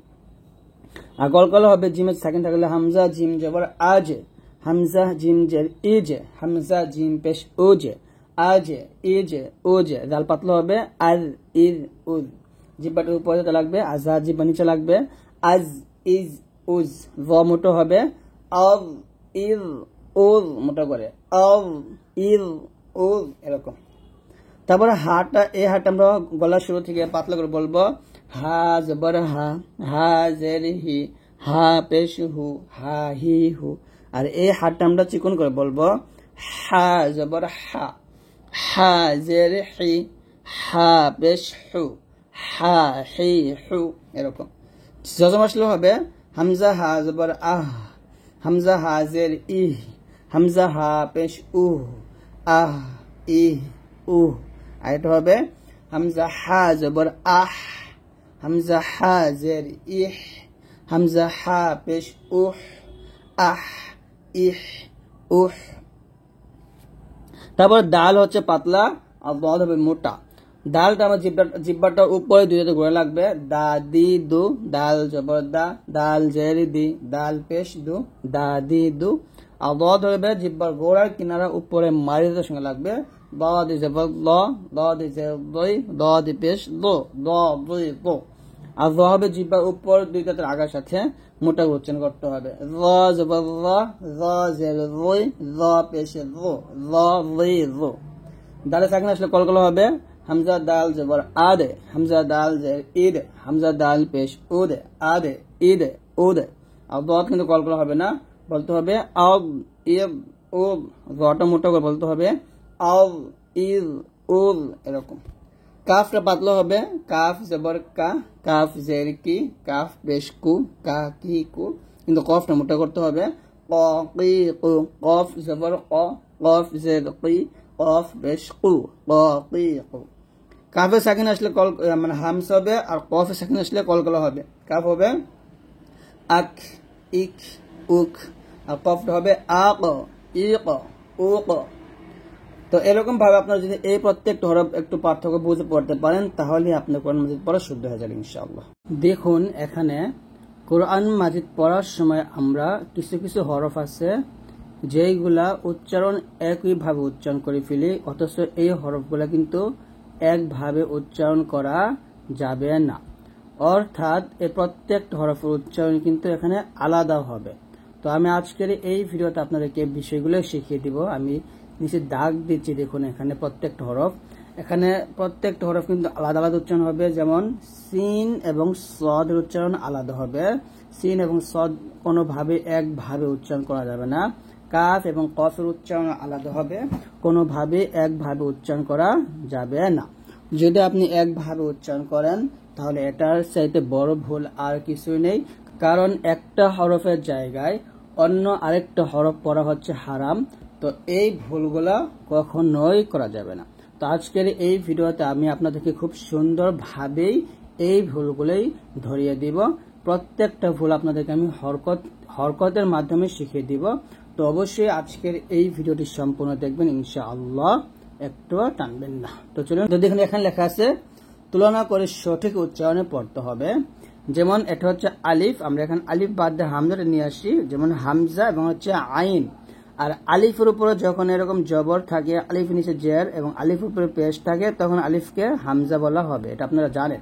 আর কলকলা হবে জিমের সাকিন থাকলে হামজা জিম জবর আজ, হামজা জিম জের ইজ, হামজা জিম পেশ উজ, আজ ইজ উজ। জাল পাতলা হবে আজ ইজ উজ, জিব্বাটার উপরে লাগবে, আজা জিব্বা নিচে লাগবে, আজ ইজ উজ। জ মোটো হবে আজ ইজ উজ, মোটো করে আজ ইজ উজ, এরকম। তারপরে হাটা, এই হাটা আমরা গলার শুরু থেকে পাতলা করে বলবো, হা জবর হা, হা জের হি, হা পেশ হু, হা হি হু। আর এই হাটা আমরা চিকন করে বলবো, হা জবর হা, হা জের হি, হা পেশ হু, হা হি হু, এরকম। জজম আসলে হবে হামজা হা জবর আহ, হামজা হা জের ইহ, হামজা হা পেশ উহ, আহ ইহ উহ। আর এটা হবে হামজা হা জবর আহ, হামজা হা জের ইহ, হামজা হা পেশ উহ, আহ ইহ উহ। তারপর দাল হচ্ছে পাতলা আর বদ হবে মোটা। দালটা আমার জিব্বাটা উপরে দুইটাতে ঘুরে লাগবে, দা দি দু, দাল জবর দা, দাল জের দি, দাল পেশ দু, দা দি দু। আর বদ হবে জিব্বার গোড়ার কিনারা উপরে মারিদের সঙ্গে লাগবে, দ দি জবর ল, দ দি জের দই, দ দি পেশ দো, দ দুই দো। আর জ হবে জিব্বার উপর দুইটাতে আগার সাথে মোটা উচ্চারণ করতে হবে, জ জবর ল, জ জের রই, জ পেশে রো, জ রই রো। দালে সাকিন আসলে কলকলা হবে হামজা দাল জবর আদে, হামজা দাল জের ইদ, হামজা দাল পেশ উদে, আদে ইদে উদে। আর দত কিন্তু কলকলা হবে না, বলতে হবে আব ইব উব, জটা মোটা করে বলতে হবে আব ইব উব, এরকম। কাফটা পাতলা হবে, কাফ জবর কা, কাফ জের কি, কাফ পেশ কু, কা কি কু, কিন্তু কফটা মোটা করতে হবে, ক কি কু, কফ জবর ক, কফ জের কি, কফ পেশ কু, ক কি কু। কাফে সাকিন আসলে কল মানে হামস হবে, আর কফে সাকিন আসলে কলকলা হবে। কাফ হবে আক, ইক, উক, আর কফটা হবে আক, ইক, উক। তো এরকম ভাবে আপনারা যদি এই প্রত্যেকটা হরফ একটু পার্থক্য বুঝে পড়তে পারেন, তাহলে আপনার কোরআন মাজিদ পড়া শুদ্ধ হয়ে যাবে ইনশাআল্লাহ। দেখুন এখানে কোরআন মাজিদ পড়ার সময় আমরা কিছু কিছু হরফ আছে যেইগুলা উচ্চারণ একইভাবে উচ্চারণ করে ফেলি, অথচ এই হরফগুলা কিন্তু একভাবে উচ্চারণ করা যাবে না। অর্থাৎ এই প্রত্যেকটা হরফের উচ্চারণ কিন্তু এখানে আলাদা হবে। তো আমি আজকের এই ভিডিওতে আপনাদেরকে বিষয়গুলো শিখিয়ে দিব। আমি নিচে দাগ দিচ্ছি, দেখুন এখানে প্রত্যেকটা হরফ, এখানে প্রত্যেকটা হরফ কিন্তু আলাদা আলাদা উচ্চারণ হবে। যেমন সিন এবং সদের উচ্চারণ আলাদা হবে, সিন এবং সদ কোনোভাবে একভাবে উচ্চারণ করা যাবে না। কাফ এবং কফের উচ্চারণ আলাদা হবে, কোনোভাবে একভাবে উচ্চারণ করা যাবে না। যদি আপনি একভাবে উচ্চারণ করেন তাহলে এটার চাইতে বড় ভুল আর কিছুই নেই, কারণ একটা হরফের জায়গায় অন্য আরেকটা হরফ পড়া হচ্ছে হারাম। তো এই ভুলগুলা কখনোই করা যাবে না। তো আজকের এই ভিডিওতে আমি আপনাদেরকে খুব সুন্দরভাবেই এই ভুলগুলোই ধরিয়ে দিব। প্রত্যেকটা ভুল আপনাদেরকে আমি হরকতের মাধ্যমে শিখিয়ে দিব। তো অবশ্যই আজকের এই ভিডিওটি সম্পূর্ণ দেখবেন ইনশাআল্লাহ, একটু টানবেন না। তো চলুন, তো দেখুন এখানে লেখা আছে তুলনা করে সঠিক উচ্চারণে পড়তে হবে। যেমন এটা হচ্ছে আলিফ, আমরা এখন আলিফ বাদ দিয়ে হামজাটা নিয়ে আসি, যেমন হামজা এবং হচ্ছে আইন। আর আলিফের উপরে যখন এরকম জবর থাকে, আলিফের নিচে জের এবং আলিফের উপরে পেশ থাকে, তখন আলিফকে হামজা বলা হবে, এটা আপনারা জানেন।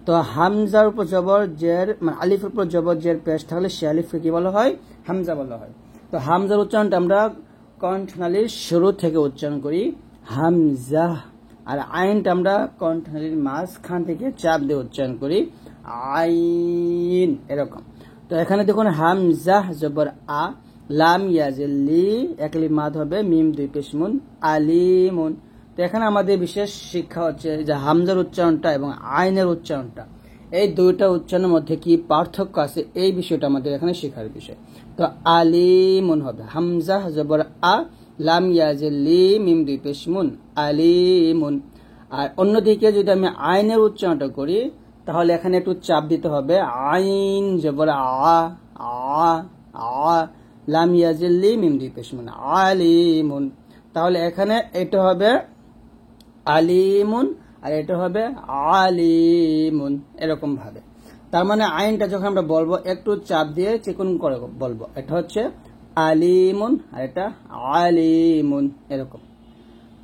তো হামজার উপর জবর জের মানে আলিফের উপর জবর জের পেশ থাকলে সে আলিফকে কি বলা হয়? হামজা বলা হয়। তো হামজার উচ্চারণটা আমরা কণ্ঠনালীর শুরু থেকে উচ্চারণ করি হামজা, আর আইনটা আমরা কণ্ঠনালীর মাঝখান থেকে চাপ দিয়ে উচ্চারণ করি আইন, এরকম। তো এখানে দেখুন হামজা জবর আ, লাম ইয়াজিল্লি একলি মাদ হবে, মিম দুই পেশ মুন, আলিমুন। তো এখানে আমাদের বিশেষ শিক্ষা হচ্ছে যে হামজার উচ্চারণটা এবং আইনের উচ্চারণটা, এই দুইটা উচ্চারণের মধ্যে কি পার্থক্য আছে, এই বিষয়টা আমাদের এখানে শেখার বিষয়। তো আলিমুন হবে হামজা জবর আ, লাম ইয়াজিল্লি মিম দুই পেশ মুন, আলিমুন। আর অন্যদিকে যদি আমি আইনের উচ্চারণটা করি তাহলে এখানে একটু চাপ দিতে হবে, আইন জবর আ, আ আ, লাম ইয়াজিল্লি মিম দুই পেশ মুন, আলিমুন। তাহলে এখানে এটা হবে আলিমুন আর এটা হবে আলিমুন, এরকম ভাবে। তার মানে আইনটা যখন আমরা বলবো একটু চাপ দিয়ে চিকন করে বলবো। এটা হচ্ছে আলিমুন আর এটা আলিমুন এরকম।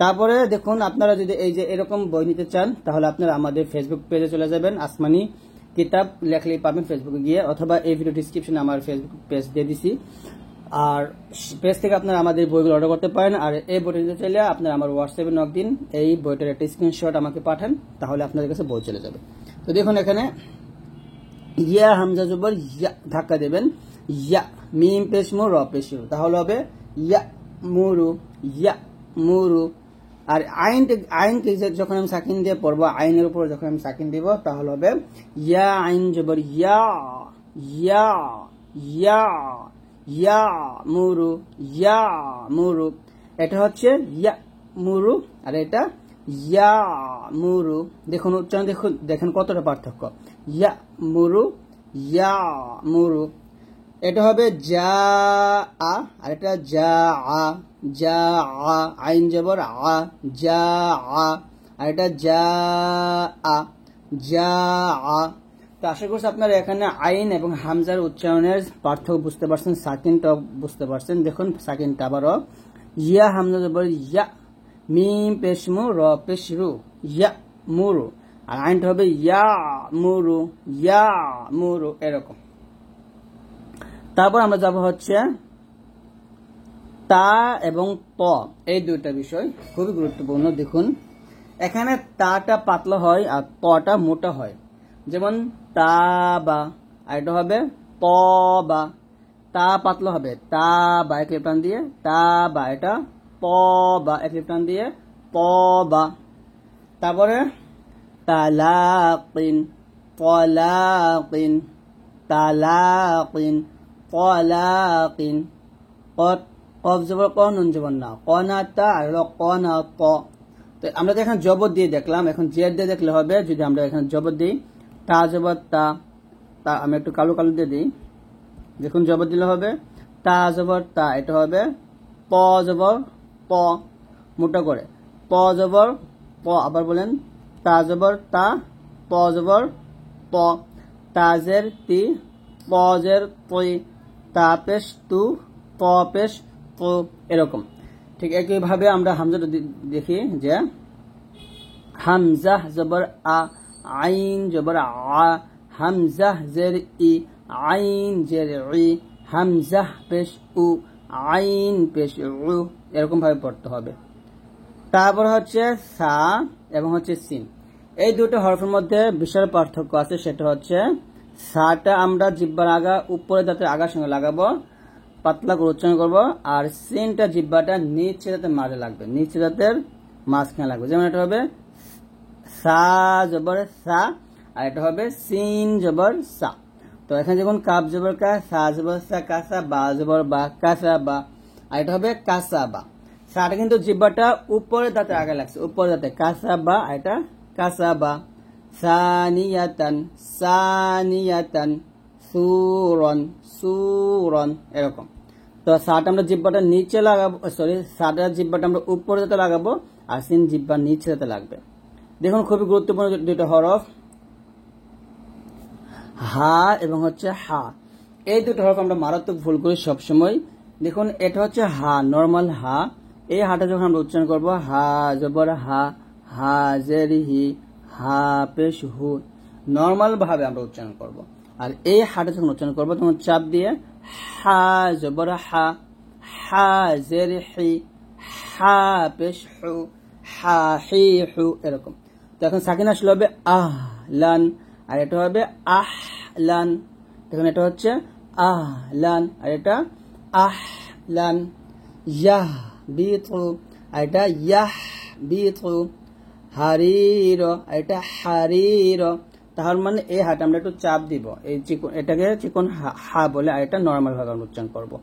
তারপরে দেখুন, আপনারা যদি এই যে এরকম বই নিতে চান তাহলে আপনারা আমাদের ফেসবুক পেজে চলে যাবেন, আসমানি কিতাব লেখলেই পাবেন ফেসবুকে গিয়ে, অথবা এই ভিডিও ডিসক্রিপশনে আমার ফেসবুক পেজ দিয়ে দিছি। আর পেজ থেকে আপনারা আমাদের বইগুলো অর্ডার করতে পারেন। আর এই বইটা নিতে চাইলে আপনারা আমার হোয়াটসঅ্যাপে নক দিন, এই বইটার একটা স্ক্রিনশট আমাকে পাঠান, তাহলে আপনাদের কাছে বই চলে যাবে। তো দেখুন এখানে ইয়া হামজা জবর ইয়া ধাক্কা দেবেন, ইয়া মিম পেশ মু র পেশ রু, তাহলে হবে ইয়া মুরু, ইয়া মুরু। আর আইনকে যখন আমি সাকিন দিয়ে পড়বো, আইনের উপর যখন আমি সাকিন দিব তাহলে হবে ইয়া আইন জবর ইয়া, ইয়া ইয়া ইয়া মুরু, ইয়া মুরু। এটা হচ্ছে ইয়া মুরু আর এটা ইয়া মুরু। দেখুন উচ্চারণ দেখেন কতটা পার্থক্য, ইয়া মুরু, ইয়া মুরু। এটা হবে যা আ আর এটা যা আ, যা আ আইন জবর আ, যা আ। আর এটা যা আ, যা আ। তো আশা করছি আপনারা এখানে আইন এবং হামজার উচ্চারণের পার্থক্য বুঝতে পারছেন, সাকিনটা বুঝতে পারছেন। দেখুন সাকিনটা আবারও ইয়া হামজা জবর ইয়া, মিম পেশ মু র পেশ রু, ইয়া মুরু। আর আইনটা হবে ইয়া মুরু, ইয়া মুরু এরকম। তারপর আমরা যাব হচ্ছে তা এবং ত, এই দুইটা বিষয় খুবই গুরুত্বপূর্ণ। দেখুন এখানে তাটা পাতলা হয় আর তটা মোটা হয়, যেমন তা বা, আর এটা হবে ত বা। তা পাতলা হবে তা বা এক লিপটান দিয়ে, তা বা, এটা প বা এক লিপটান দিয়ে, প বা। তারপরে তালাকিন, তলাকিন, তালাকিন, তলাকিন। কফ জবর ক, নুন জবর না, কনাতা আর কনাত। তো আমরা তো এখানে জবর দিয়ে দেখলাম, এখন জের দিয়ে দেখলে হবে। যদি আমরা এখানে জবর দিই, তা জবর তা, আমি একটু কালো কালো দিয়ে দিই। দেখুন জবর দিলে হবে তা জবর তা, এটা হবে প জবর প মোটা করে, প জবর প। আবার বলেন তা জবর তা, প জবর প, তাজের তি, পজের তৈ, তা পেশ তু, প পেশ তু এরকম। ঠিক একইভাবে আমরা হামজাটা দেখি যে হামজা জবর আ, আইন জবর আ, হামজা জের ই, আইন জের ই, হামজা পেশ উ, আইন পেশ উ এরকম ভাবে পড়তে হবে। তারপর হচ্ছে সা এবং হচ্ছে সিন, এই দুটো হরফের মধ্যে বিশাল পার্থক্য আছে। সেটা হচ্ছে সাটা আমরা জিহ্বার আগা উপরে দাঁতের আগার সঙ্গে লাগাবো, পাতলা করে উচ্চারণ করবো। আর সিনটা জিহ্বাটা নিচে দাঁতের মাঝে লাগবে, নিচে দাঁতের মাঝখানে লাগবে। যেমন এটা হবে সা জবর সা, আর এটা হবে সিন জবর সা। তো এখানে যখন কাপ জবর কা, সা জবর সা, কাসা বা জবর বা, কাসা বা। আর এটা হবে কাসা বা। সাটা কিন্তু জিহ্বাটা উপরে দাঁতে আগে লাগছে, উপরে দাঁতে কাসা বা, এটা কাসা বা। সানিয়াতান, সানিয়াতান, সুরন, সুরন এরকম। তো সাটা আমরা জিহ্বাটা নিচে লাগাবো, সরি সাটা জিহ্বাটা আমরা উপরে দাঁতে লাগাবো, আর সিন জিহ্বা নিচে দাঁতে লাগবে। দেখুন খুবই গুরুত্বপূর্ণ দুটো হরফ, হা এবং হচ্ছে হা। এই দুটো হরফ আমরা মারাত্মক ভুল করি সবসময়। দেখুন এটা হচ্ছে হা, নর্মাল হা। এই হাটা যখন আমরা উচ্চারণ করবো, হা জবর হা, হা জের হি, হা পেশ হু, নর্মাল ভাবে আমরা উচ্চারণ করব। আর এই হাটা যখন উচ্চারণ করবো তখন চাপ দিয়ে হা জবর হা, হা জের হি, হা পেশ হু, হা হি হু এরকম। তো এখন সাকিন আসলে হবে আহ লান, আর এটা হবে আহ লান। দেখুন এটা হচ্ছে আহ লান, আর এটা আহ লান। ইয়াহ বিতু, আর এটা ইয়াহ বিতু। হারির, আর এটা হারির। তার মানে এই হাটা আমরা একটু চাপ দিব, এই চিকন এটাকে চিকন হা বলে, আর এটা নর্মাল ভাবে আমরা উচ্চারণ করবো।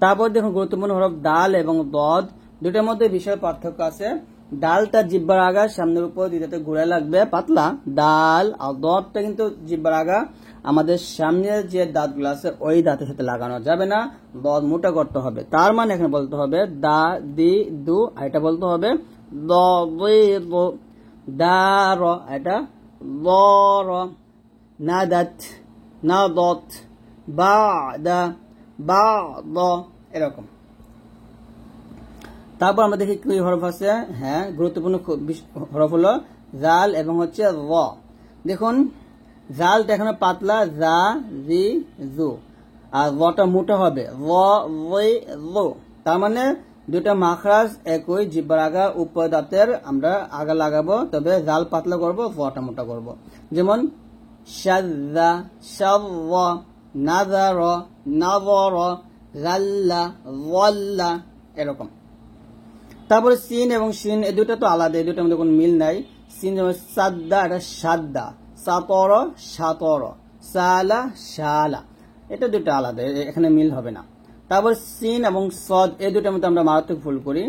তারপর দেখুন গুরুত্বপূর্ণ হরফ দাল এবং দদ, দুটোর মধ্যে বিশাল পার্থক্য আছে। ডালটা জিহ্বার আগা সামনের উপর দুইটাতে ঘুরে লাগবে পাতলা ডাল, আর দদটা কিন্তু জিহ্বার আগা আমাদের সামনের যে দাঁতগুলো আছে ওই দাঁতের সাথে লাগানো যাবে না, দদ মোটা করতে হবে। তার মানে এখানে বলতে হবে দা দি দু, আর এটা বলতে হবে দ দি দু, দা র, এটা দ র। নাদাত, নাদত, বাদা, বাদ, এরকম। তারপর আমরা দেখি কি হরফ আছে। হ্যাঁ, গুরুত্বপূর্ণ হরফ হলো জাল এবং হচ্ছে র। দেখুন জালটা এখানে পাতলা, জা, জি, জু, আর রটা মোটা হবে, র, র। তার মানে দুটা মাখরাজ একই, জিহ্বার আগা উপর দাঁতের আমরা আগা লাগাবো, তবে জাল পাতলা করব, রটা মোটা করব। যেমন শাযযা, শাররা, নাযারা, নাযারা, যাল্লা, যাল্লা, এরকম। তারপরে সিন এবং শিন এই দুটো তো আলাদা, এই দুটোর মধ্যে কোনো মিল নাই। সিন যেমন সাদ্দা, এটা সাদ্দা, সাতর, সাতর, সালা, শালা, এটা দুটো আলাদা, এখানে মিল হবে না। তারপর সিন এবং সদ এই দুটোর মধ্যে আমরা মারাত্মক ভুল করি।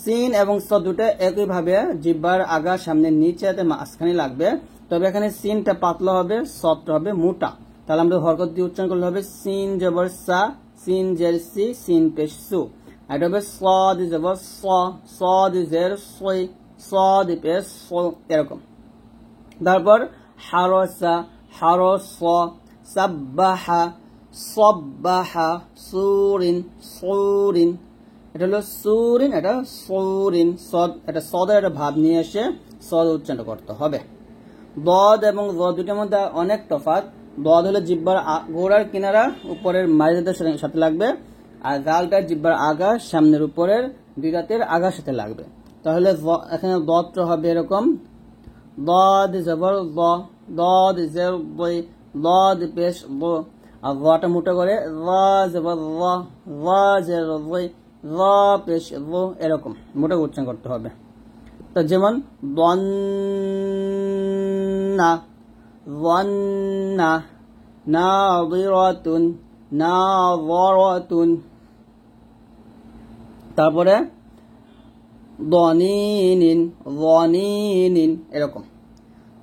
সিন এবং সদ দুটো একইভাবে জিহ্বার আগা, সামনে, নিচে, মাঝখানে লাগবে, তবে এখানে সিনটা পাতলা হবে, সদটা হবে মোটা। তাহলে আমরা হরকত দিয়ে উচ্চারণ করলে হবে সিন জবর সা, সিন জের সি, সিন পেশ সু। এটা হবে সদ জবর স, সদ জের সই, সদ পেশ স, এরকম। তারপর হারসা, হারস, সাব্বাহা, সব্বাহা, সুরিন, সুরিন, এটা হলো সুরিন, এটা সুরিন। সদ, এটা সদের একটা ভাব নিয়ে এসে সদ উচ্চারণ করতে হবে। দদ এবং দ দুটোর মধ্যে অনেক তফাৎ। দদ হলে জিহ্বার গোড়ার কিনারা উপরের মাঝের সাথে লাগবে, আর জালটা জিহ্বার আগা, সামনের উপরের দুই দাঁতের আগার সাথে লাগবে। তাহলে এখানে দদটা হবে এরকম, দদ জবর দ, দদ জের বই, দদ পেশ ব, আর রটা মোটা করে র জবর র, র জের বই, র পেশ ব, এরকম মোটা উচ্চারণ করতে হবে। তো যেমন দন্না, দন্না, নাযিরাতুন, নাযরাতুন। তারপরে দনিনিন, দনিনিন, এরকম।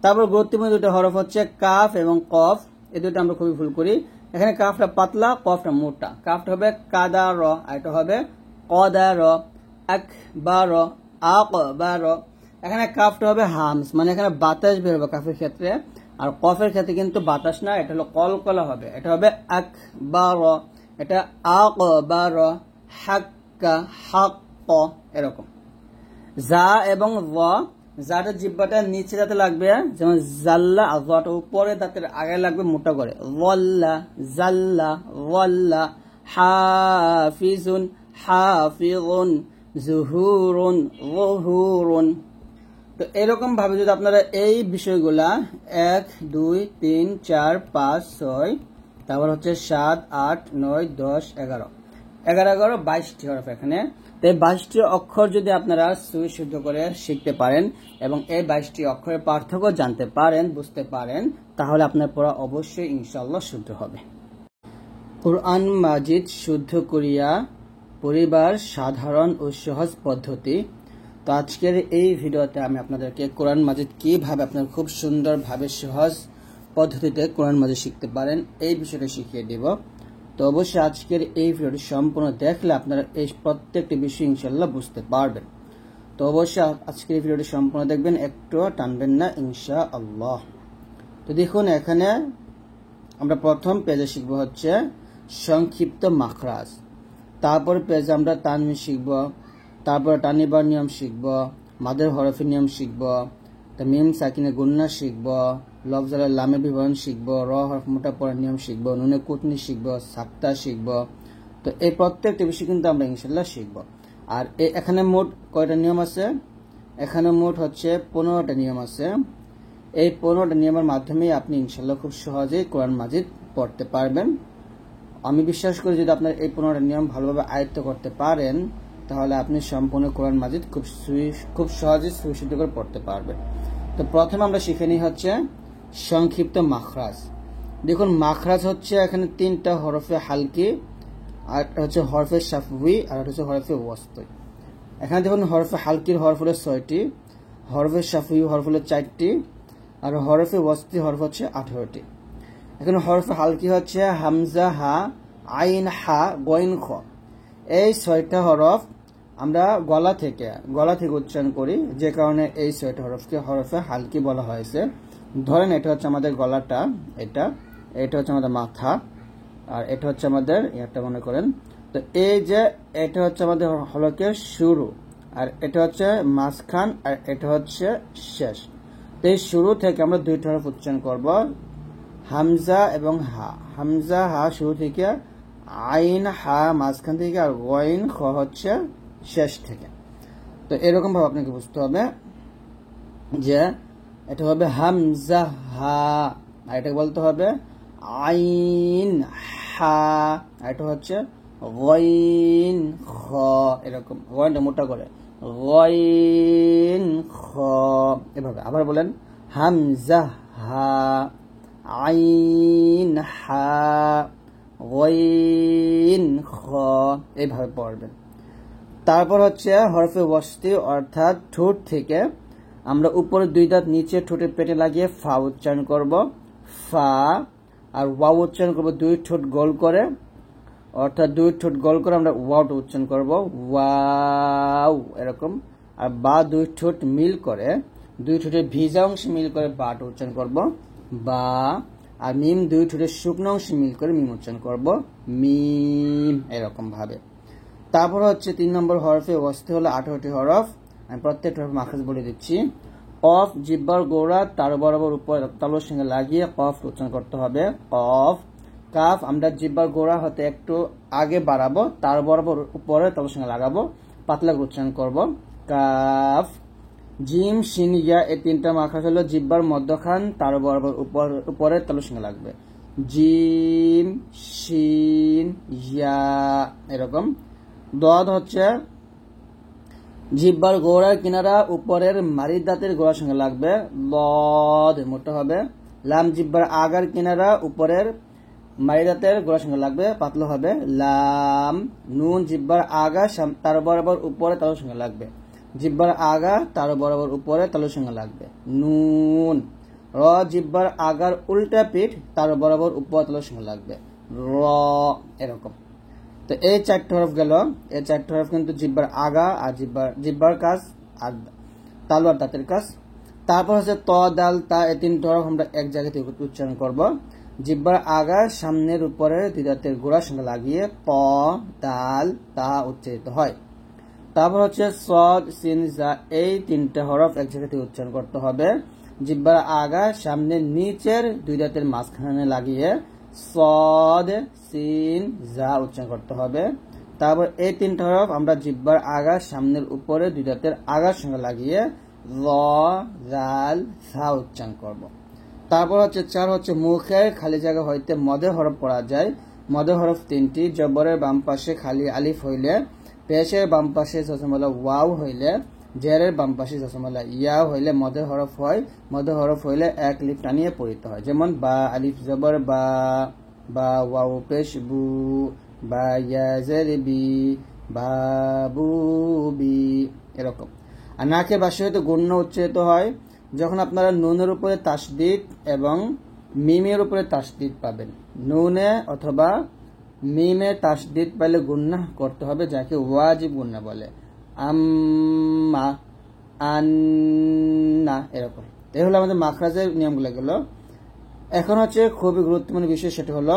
তারপর গুরুত্বপূর্ণ দুটো হরফ হচ্ছে কাফ এবং কফ, এই দুটো আমরা খুবই ভুল করি। এখানে কাফটা পাতলা, কফটা মোটা। কাফটা হবে কাদার, আর এটা হবে কদার, আকবার, আকবার। এখানে কাফটা হবে হামস, মানে এখানে বাতাস বের হবে কাফের ক্ষেত্রে, আর কফের ক্ষেত্রে কিন্তু বাতাস না, এটা হলো কলকলা হবে, এটা হবে আকবার, এটা আকবার, হাক্কা, হাক্ক, এরকম। জা এবং র, জাটা জিহ্বাটা নিচে দাঁতে লাগবে, যেমন জাল্লা, আর রটা উপরে দাঁতের আগে লাগবে মোটা করে, ওয়াল্লা, জাল্লা, ওয়াল্লা। হাফিজুন, হাফিজুন, জুহুরুন, যুহুরুন। তো এরকম ভাবে যদি আপনারা এই বিষয়গুলা 1, 2, 3, 4, 5, 6, তারপর হচ্ছে 7, 8, 9, 10, 11, 22টি হরফ এখানে। তো এই 22টি অক্ষর যদি আপনারা সুবিশুদ্ধ করে শিখতে পারেন এবং এই 22টি অক্ষরের পার্থক্য জানতে পারেন, বুঝতে পারেন, তাহলে আপনার পড়া অবশ্যই ইনশাআল্লাহ শুদ্ধ হবে। কুরআন মাজিদ শুদ্ধ করিয়া পড়িবার সাধারণ ও সহজ পদ্ধতি। তো আজকের এই ভিডিওতে আমি আপনাদেরকে কোরআন মাজিদ কিভাবে আপনারা খুব সুন্দরভাবে সহজ পদ্ধতিতে কোরআন মাজিদ শিখতে পারেন এই বিষয়টা শিখিয়ে দেব। তো অবশ্যই আজকের এই ভিডিওটি সম্পূর্ণ দেখলে আপনারা এই প্রত্যেকটি বিষয় ইনশাআল্লাহ বুঝতে পারবেন। তো অবশ্যই আজকের এই ভিডিওটি সম্পূর্ণ দেখবেন, একটু টানবেন না ইনশাআল্লাহ। তো দেখুন এখানে আমরা প্রথম পেজে শিখবো হচ্ছে সংক্ষিপ্ত মাখরাজ, তারপর পেজে আমরা তানবিন শিখব, তারপর টানিবার নিয়ম শিখব, মাদের হরফের নিয়ম শিখব, মিম সাকিনের গুন্না শিখব, লফজালের লামের বিবরণ শিখব, র হরফ মোটা পড়ার নিয়ম শিখব, নুনে কুতনি শিখব, সাক্তা শিখব। তো এই প্রত্যেকটা বিষয় কিন্তু আমরা ইনশাল্লাহ শিখব। আর এখানে মোট কয়টা নিয়ম আছে? এখানে মোট হচ্ছে 15টা নিয়ম আছে। এই 15টা নিয়মের মাধ্যমে আপনি ইনশাল্লাহ খুব সহজেই কোরআন মাজিদ পড়তে পারবেন। আমি বিশ্বাস করি যদি আপনার এই 15টা নিয়ম ভালোভাবে আয়ত্ত করতে পারেন, তাহলে আপনি সম্পূর্ণ কোরআন মাজিদ খুব সহজে সুবিশুদ্ধ করে পড়তে পারবেন। তো প্রথমে আমরা শিখে নিই হচ্ছে সংক্ষিপ্ত মাখরাজ। দেখুন মাখরাজ হচ্ছে এখানে 3টা হরফে হালকি, আর হচ্ছে হরফে শাফউই, আর হচ্ছে হরফে ওয়াসতি। এখানে দেখুন হরফে হালকির হরফ হলো 6টি, হরফে শাফউই হরফ হলো 4টি, আর হরফে ওয়াসতি হরফ হচ্ছে 18টি। এখানে হরফে হালকি হচ্ছে হামজা, হা, আইন, হা, গইন, খ। এই 6টা হরফ আমরা গলা থেকে উচ্চারণ করি, যে কারণে এই 6টা হরফকে হরফে হালকি বলা হয়েছে। ধরেন এটা হচ্ছে আমাদের গলাটা, এটা হচ্ছে আমাদের মাথা, আর এটা হচ্ছে আমাদের একটা মনে করেন। তো এই যে এটা হচ্ছে আমাদের হলকের শুরু, আর এটা হচ্ছে মাঝখান, আর এটা হচ্ছে শেষ। তো এই শুরু থেকে আমরা দুইটা হরফ উচ্চারণ করব, হামজা এবং হা। হামজা হা শুরু থেকে, আইন হা মাঝখান থেকে, আর গইন খ হচ্ছে শেষ থেকে। তো এরকম ভাবে আপনাকে বুঝতে হবে যে এটা হবে হামজা হা, আর এটাকে বলতে হবে আইন হা, আর এটা হচ্ছে গইন খ। এরকম গইনটা মোটা করে, গইন খ, এভাবে। আবার বলেন, হামজা হা, আইন হা, গইন খ, এইভাবে পড়বেন। তারপর হচ্ছে হরফে ওয়াসতি, অর্থাৎ ঠোঁট থেকে আমরা উপরে দুই দাঁত নিচে ঠোঁটের পেটে লাগিয়ে ফা উচ্চারণ করব, ফা। আর ওয়াও উচ্চারণ করব দুই ঠোঁট গোল করে, অর্থাৎ দুই ঠোঁট গোল করে আমরা ওয়াওটা উচ্চারণ করব, ওয়াও, এরকম। আর বা দুই ঠোঁট মিল করে, দুই ঠোঁটের ভিজা অংশ মিল করে বাটা উচ্চারণ করব, বা। আর মিম দুই ঠোঁটের শুকনো অংশ মিল করে মিম উচ্চারণ করব, মিম, এরকম ভাবে। তারপর হচ্ছে 3 নম্বর হরফে ওয়াসতি হলো 18টি হরফ। আমি প্রত্যেকটা হরফ মাখরাজ বলে দিচ্ছি। কফ জিহ্বার গোড়া তার বরাবর উপর তালুর সঙ্গে লাগিয়ে কফ উচ্চারণ করতে হবে, কফ। কাফ আমরা জিহ্বার গোড়া হতে একটু আগে বাড়াবো, তার বরাবর উপরে তালুর সঙ্গে লাগাবো, পাতলা করে উচ্চারণ করব, কাফ। জিম শিন ইয়া এই তিনটা মাখরাজ হলো জিহ্বার মধ্যখান তার বরাবর উপরে তালুর সঙ্গে লাগবে, জিম শিন ইয়া, এরকম। দদ হচ্ছে জিহ্বার গোড়ার কিনারা উপরের মারির দাঁতের গোড়ার সঙ্গে লাগবে, লদ, মোটা হবে। লাম জিহ্বার আগার কিনারা উপরের মারির দাঁতের গোড়ার সঙ্গে লাগবে, পাতলা হবে, লাম। নুন জিহ্বার আগা তার বরাবর উপরে তালুর সঙ্গে লাগবে, জিহ্বার আগা তার বরাবর উপরে তালুর সঙ্গে লাগবে, নুন। র জিহ্বার আগার উল্টা পিঠ তার বরাবর উপর তালুর সঙ্গে লাগবে, র, এরকম। তো এই 4টি হরফ গেল। এই 4টি হরফ কিন্তু জিহ্বার আগা আর জিহ্বার কাজ, আর তালু আর দাঁতের কাজ। তারপর হচ্ছে ত দাল তা, এই 3টি হরফ আমরা এক জায়গা থেকে উচ্চারণ করব, জিহ্বার আগা সামনের উপরে দুই দাঁতের গোড়ার সঙ্গে লাগিয়ে ত দাল তা উচ্চারিত হয়। তারপর হচ্ছে সদ সিন জা, এই 3টে হরফ এক জায়গা থেকে উচ্চারণ করতে হবে, জিহ্বার আগা সামনের নিচের দুই দাঁতের মাঝখানে লাগিয়ে সদ সিন জা উচ্চারণ করতে হবে। তারপর এই 3টে হরফ আমরা জিহ্বার আগা সামনের উপরে দুই দাঁতের আগার সঙ্গে লাগিয়ে ল জাল সা উচ্চারণ করব। তারপর হচ্ছে 4 হচ্ছে মুখের খালি জায়গা হইতে মদের হরফ পড়া যায়। মদের হরফ 3টি, জবরের বাম পাশে খালি আলিফ হইলে, পেশের বাম পাশে জজমালা ওয়াও হইলে, জেরের বাম পাশে জজমালা ইয়া হইলে মদের হরফ হয়। মদের হরফ হইলে এক লিফ টানিয়ে পড়িতে হয়, যেমন বা আলিফ জবর বা, বা ওয়াও পেশ বু, বা ইয়া জের বি, বাবু বি, এরকম। আর নাকের পাশে হইতে গুণ্য উচ্চারিত হয় যখন আপনারা নুনের উপরে তাসদিদ এবং মিমের উপরে তাসদিদ পাবেন। নুনে অথবা মিমে তাসদিদ পাইলে গুন্নাহ করতে হবে, যাকে ওয়াজিব গুন্নাহ বলে, আম্মা, আন্না, এরকম। এই হলো আমাদের মাখরাজের নিয়মগুলো গেল। এখন হচ্ছে খুবই গুরুত্বপূর্ণ বিষয়, সেটা হলো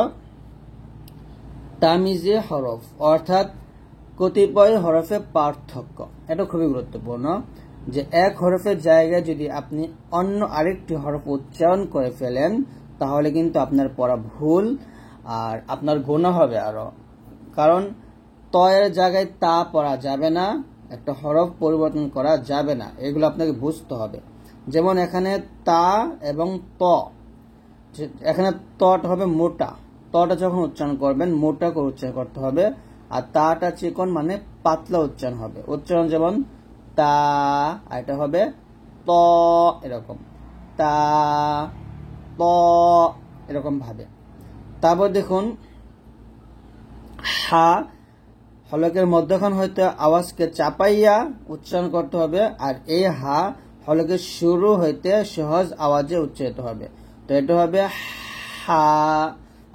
তামিজে হরফ, অর্থাৎ কতিপয় হরফে পার্থক্য। এটা খুবই গুরুত্বপূর্ণ যে এক হরফের জায়গায় যদি আপনি অন্য আরেকটি হরফ উচ্চারণ করে ফেলেন তাহলে কিন্তু আপনার পড়া ভুল আর আপনার গুনাহ হবে আরো। কারণ তয়ের জায়গায় তা পড়া যাবে না, একটা হরফ পরিবর্তন করা যাবে না, এগুলো আপনাকে বুঝতে হবে। যেমন এখানে তা এবং ত, এখানে তটা হবে মোটা, তটা যখন উচ্চারণ করবেন মোটা করে উচ্চারণ করতে হবে, আর তাটা চিকন মানে পাতলা উচ্চারণ হবে। উচ্চারণ যেমন তা, আর এটা হবে ত, এরকম, তা ত, এরকম ভাবে। তারপর দেখুন হা, হলকের মধ্যখান হইতে আওয়াজকে চাপাইয়া উচ্চারণ করতে হবে, আর এই হা হলকের শুরু হইতে সহজ আওয়াজে উচ্চারিত হবে। তো এটা হবে হা,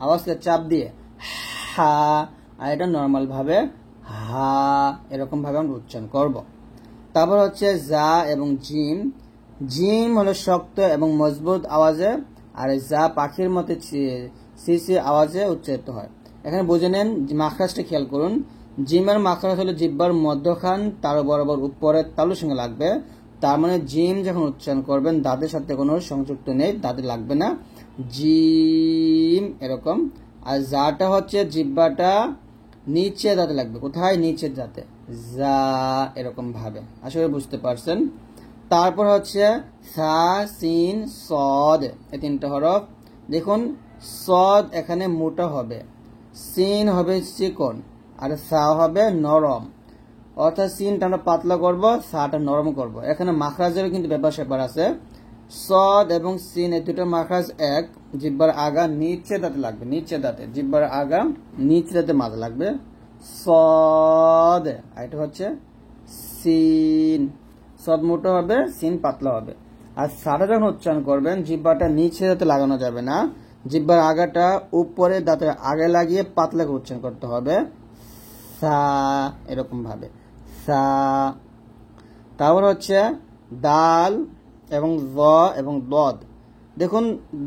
আওয়াজকে চাপ দিয়ে হা, আর এটা নর্মাল ভাবে হা, এরকম ভাবে আমরা উচ্চারণ করব। তারপর হচ্ছে জা এবং জিম, জিম হলো শক্ত এবং মজবুত আওয়াজে, আর যা পাখির মতো সি আওয়াজে উচ্চারিত হয়। এখানে বুঝে নেন মাখরাজটা খেয়াল করুন। জিমের মাখরাজ হলো জিহ্বার মধ্যখান তার বরাবর উপরের তালুর সঙ্গে লাগবে। তার মানে জিম যখন উচ্চারণ করবেন দাঁতের সাথে কোনো সংযুক্ত নেই, দাঁতে লাগবে না, জিম এরকম। আর যাটা হচ্ছে জিহ্বাটা নিচে দাঁতে লাগবে, কোথায়? নিচের দাঁতে, যা এরকম ভাবে। আসলে বুঝতে পারছেন। তারপর হচ্ছে সা সিন সদ, এই তিনটা হরফ। দেখুন সদ এখানে মোটা হবে, সিন হবে চিকন, আর সা হবে নরম। অর্থাৎ সিনটা আমরা পাতলা করব, সাটা নরম করব। এখানে মাখরাজেরও কিন্তু ব্যাপার স্যাপার আছে। সদ এবং সিন এই দুটো মাখরাজ এক, জিহ্বার আগা নিচে দাঁতে লাগবে, নিচে দাঁতে, জিহ্বার আগা নিচে দাঁতে মাঝে লাগবে, সদ। আর এটা হচ্ছে সিন, সদ মোটা হবে, সিন পাতলা হবে। আর সাটা যখন উচ্চারণ করবেন জিহ্বাটা নিচে দাঁতে লাগানো যাবে না, জিহ্বার আগাটা উপরে দাঁতের আগে লাগিয়ে পাতলা করে উচ্চারণ করতে হবে, সা এরকম ভাবে, সা। তারপর হচ্ছে দাল এবং জ এবং দদ। দেখুন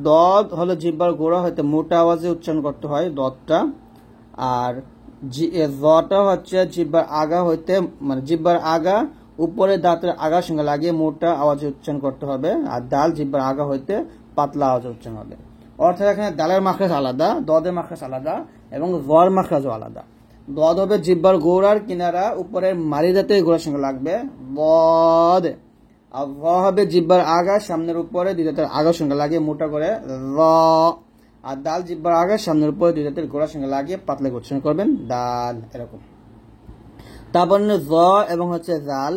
দদ হলো জিহ্বার গোড়া হইতে মোটা আওয়াজে উচ্চারণ করতে হয় দদটা, আর জটা হচ্ছে জিহ্বার আগা হইতে, মানে জিহ্বার আগা উপরে দাঁতের আগার সঙ্গে লাগিয়ে মোটা আওয়াজে উচ্চারণ করতে হবে, আর দাল জিহ্বার আগা হইতে পাতলা আওয়াজে উচ্চারণ হবে। অর্থাৎ এখানে দালের মাখরাজ আলাদা, দদের মাখরাজ আলাদা, এবং জর মাখরাজও আলাদা। দদ হবে জিহ্বার গোড়ার কিনারা উপরের মারি দাঁতের গোড়ার সঙ্গে লাগবে, বদ। আর র হবে জিহ্বার আগা সামনের উপরে দুই দাঁতের আগার সঙ্গে লাগিয়ে মোটা করে, র। আর দাল জিহ্বার আগা সামনের উপরে দুই দাঁতের গোড়ার সঙ্গে লাগিয়ে পাতলা উচ্চারণ করবেন, দাল এরকম। তারপর জ এবং হচ্ছে জাল,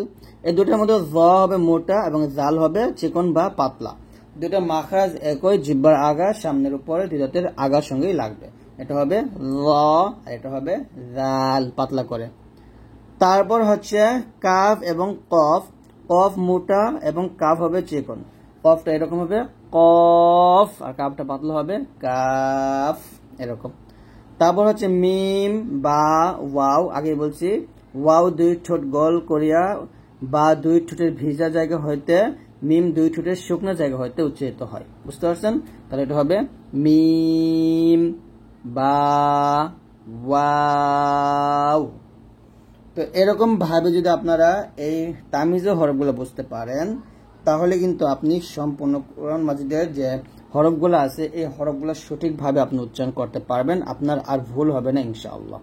এই দুটোর মধ্যে জ হবে মোটা এবং জাল হবে চিকন বা পাতলা। দুটো মাখরাজ একই, জিহ্বার আগা সামনের উপরে দুই দাঁতের আগার সঙ্গেই লাগবে। এটা হবে জ, আর এটা হবে জাল, পাতলা করে। তারপর হচ্ছে কাফ এবং কফ। কফ মোটা এবং কাফ হবে চিকন। কফটা এরকম হবে কফ, আর কাফটা পাতলা হবে কাফ এরকম। তারপর হচ্ছে মিম বা ওয়াও। আগে বলছি ওয়াও দুই ঠোঁট গোল করিয়া বা দুই ঠোঁটের ভিজা জায়গা হইতে, মিম দুই ঠোঁটের শুকনো জায়গা হইতে উচ্চারিত হয়। বুঝতে পারছেন? তাহলে এটা হবে মিম বা ওয়াও। তো এরকম ভাবে যদি আপনারা এই তামিজের হরফগুলো বুঝতে পারেন, তাহলে কিন্তু আপনি সম্পূর্ণ কোরআন মাজিদের যে হরফগুলো আছে এই হরফগুলো সঠিকভাবে আপনি উচ্চারণ করতে পারবেন, আপনার আর ভুল হবে না ইনশাআল্লাহ।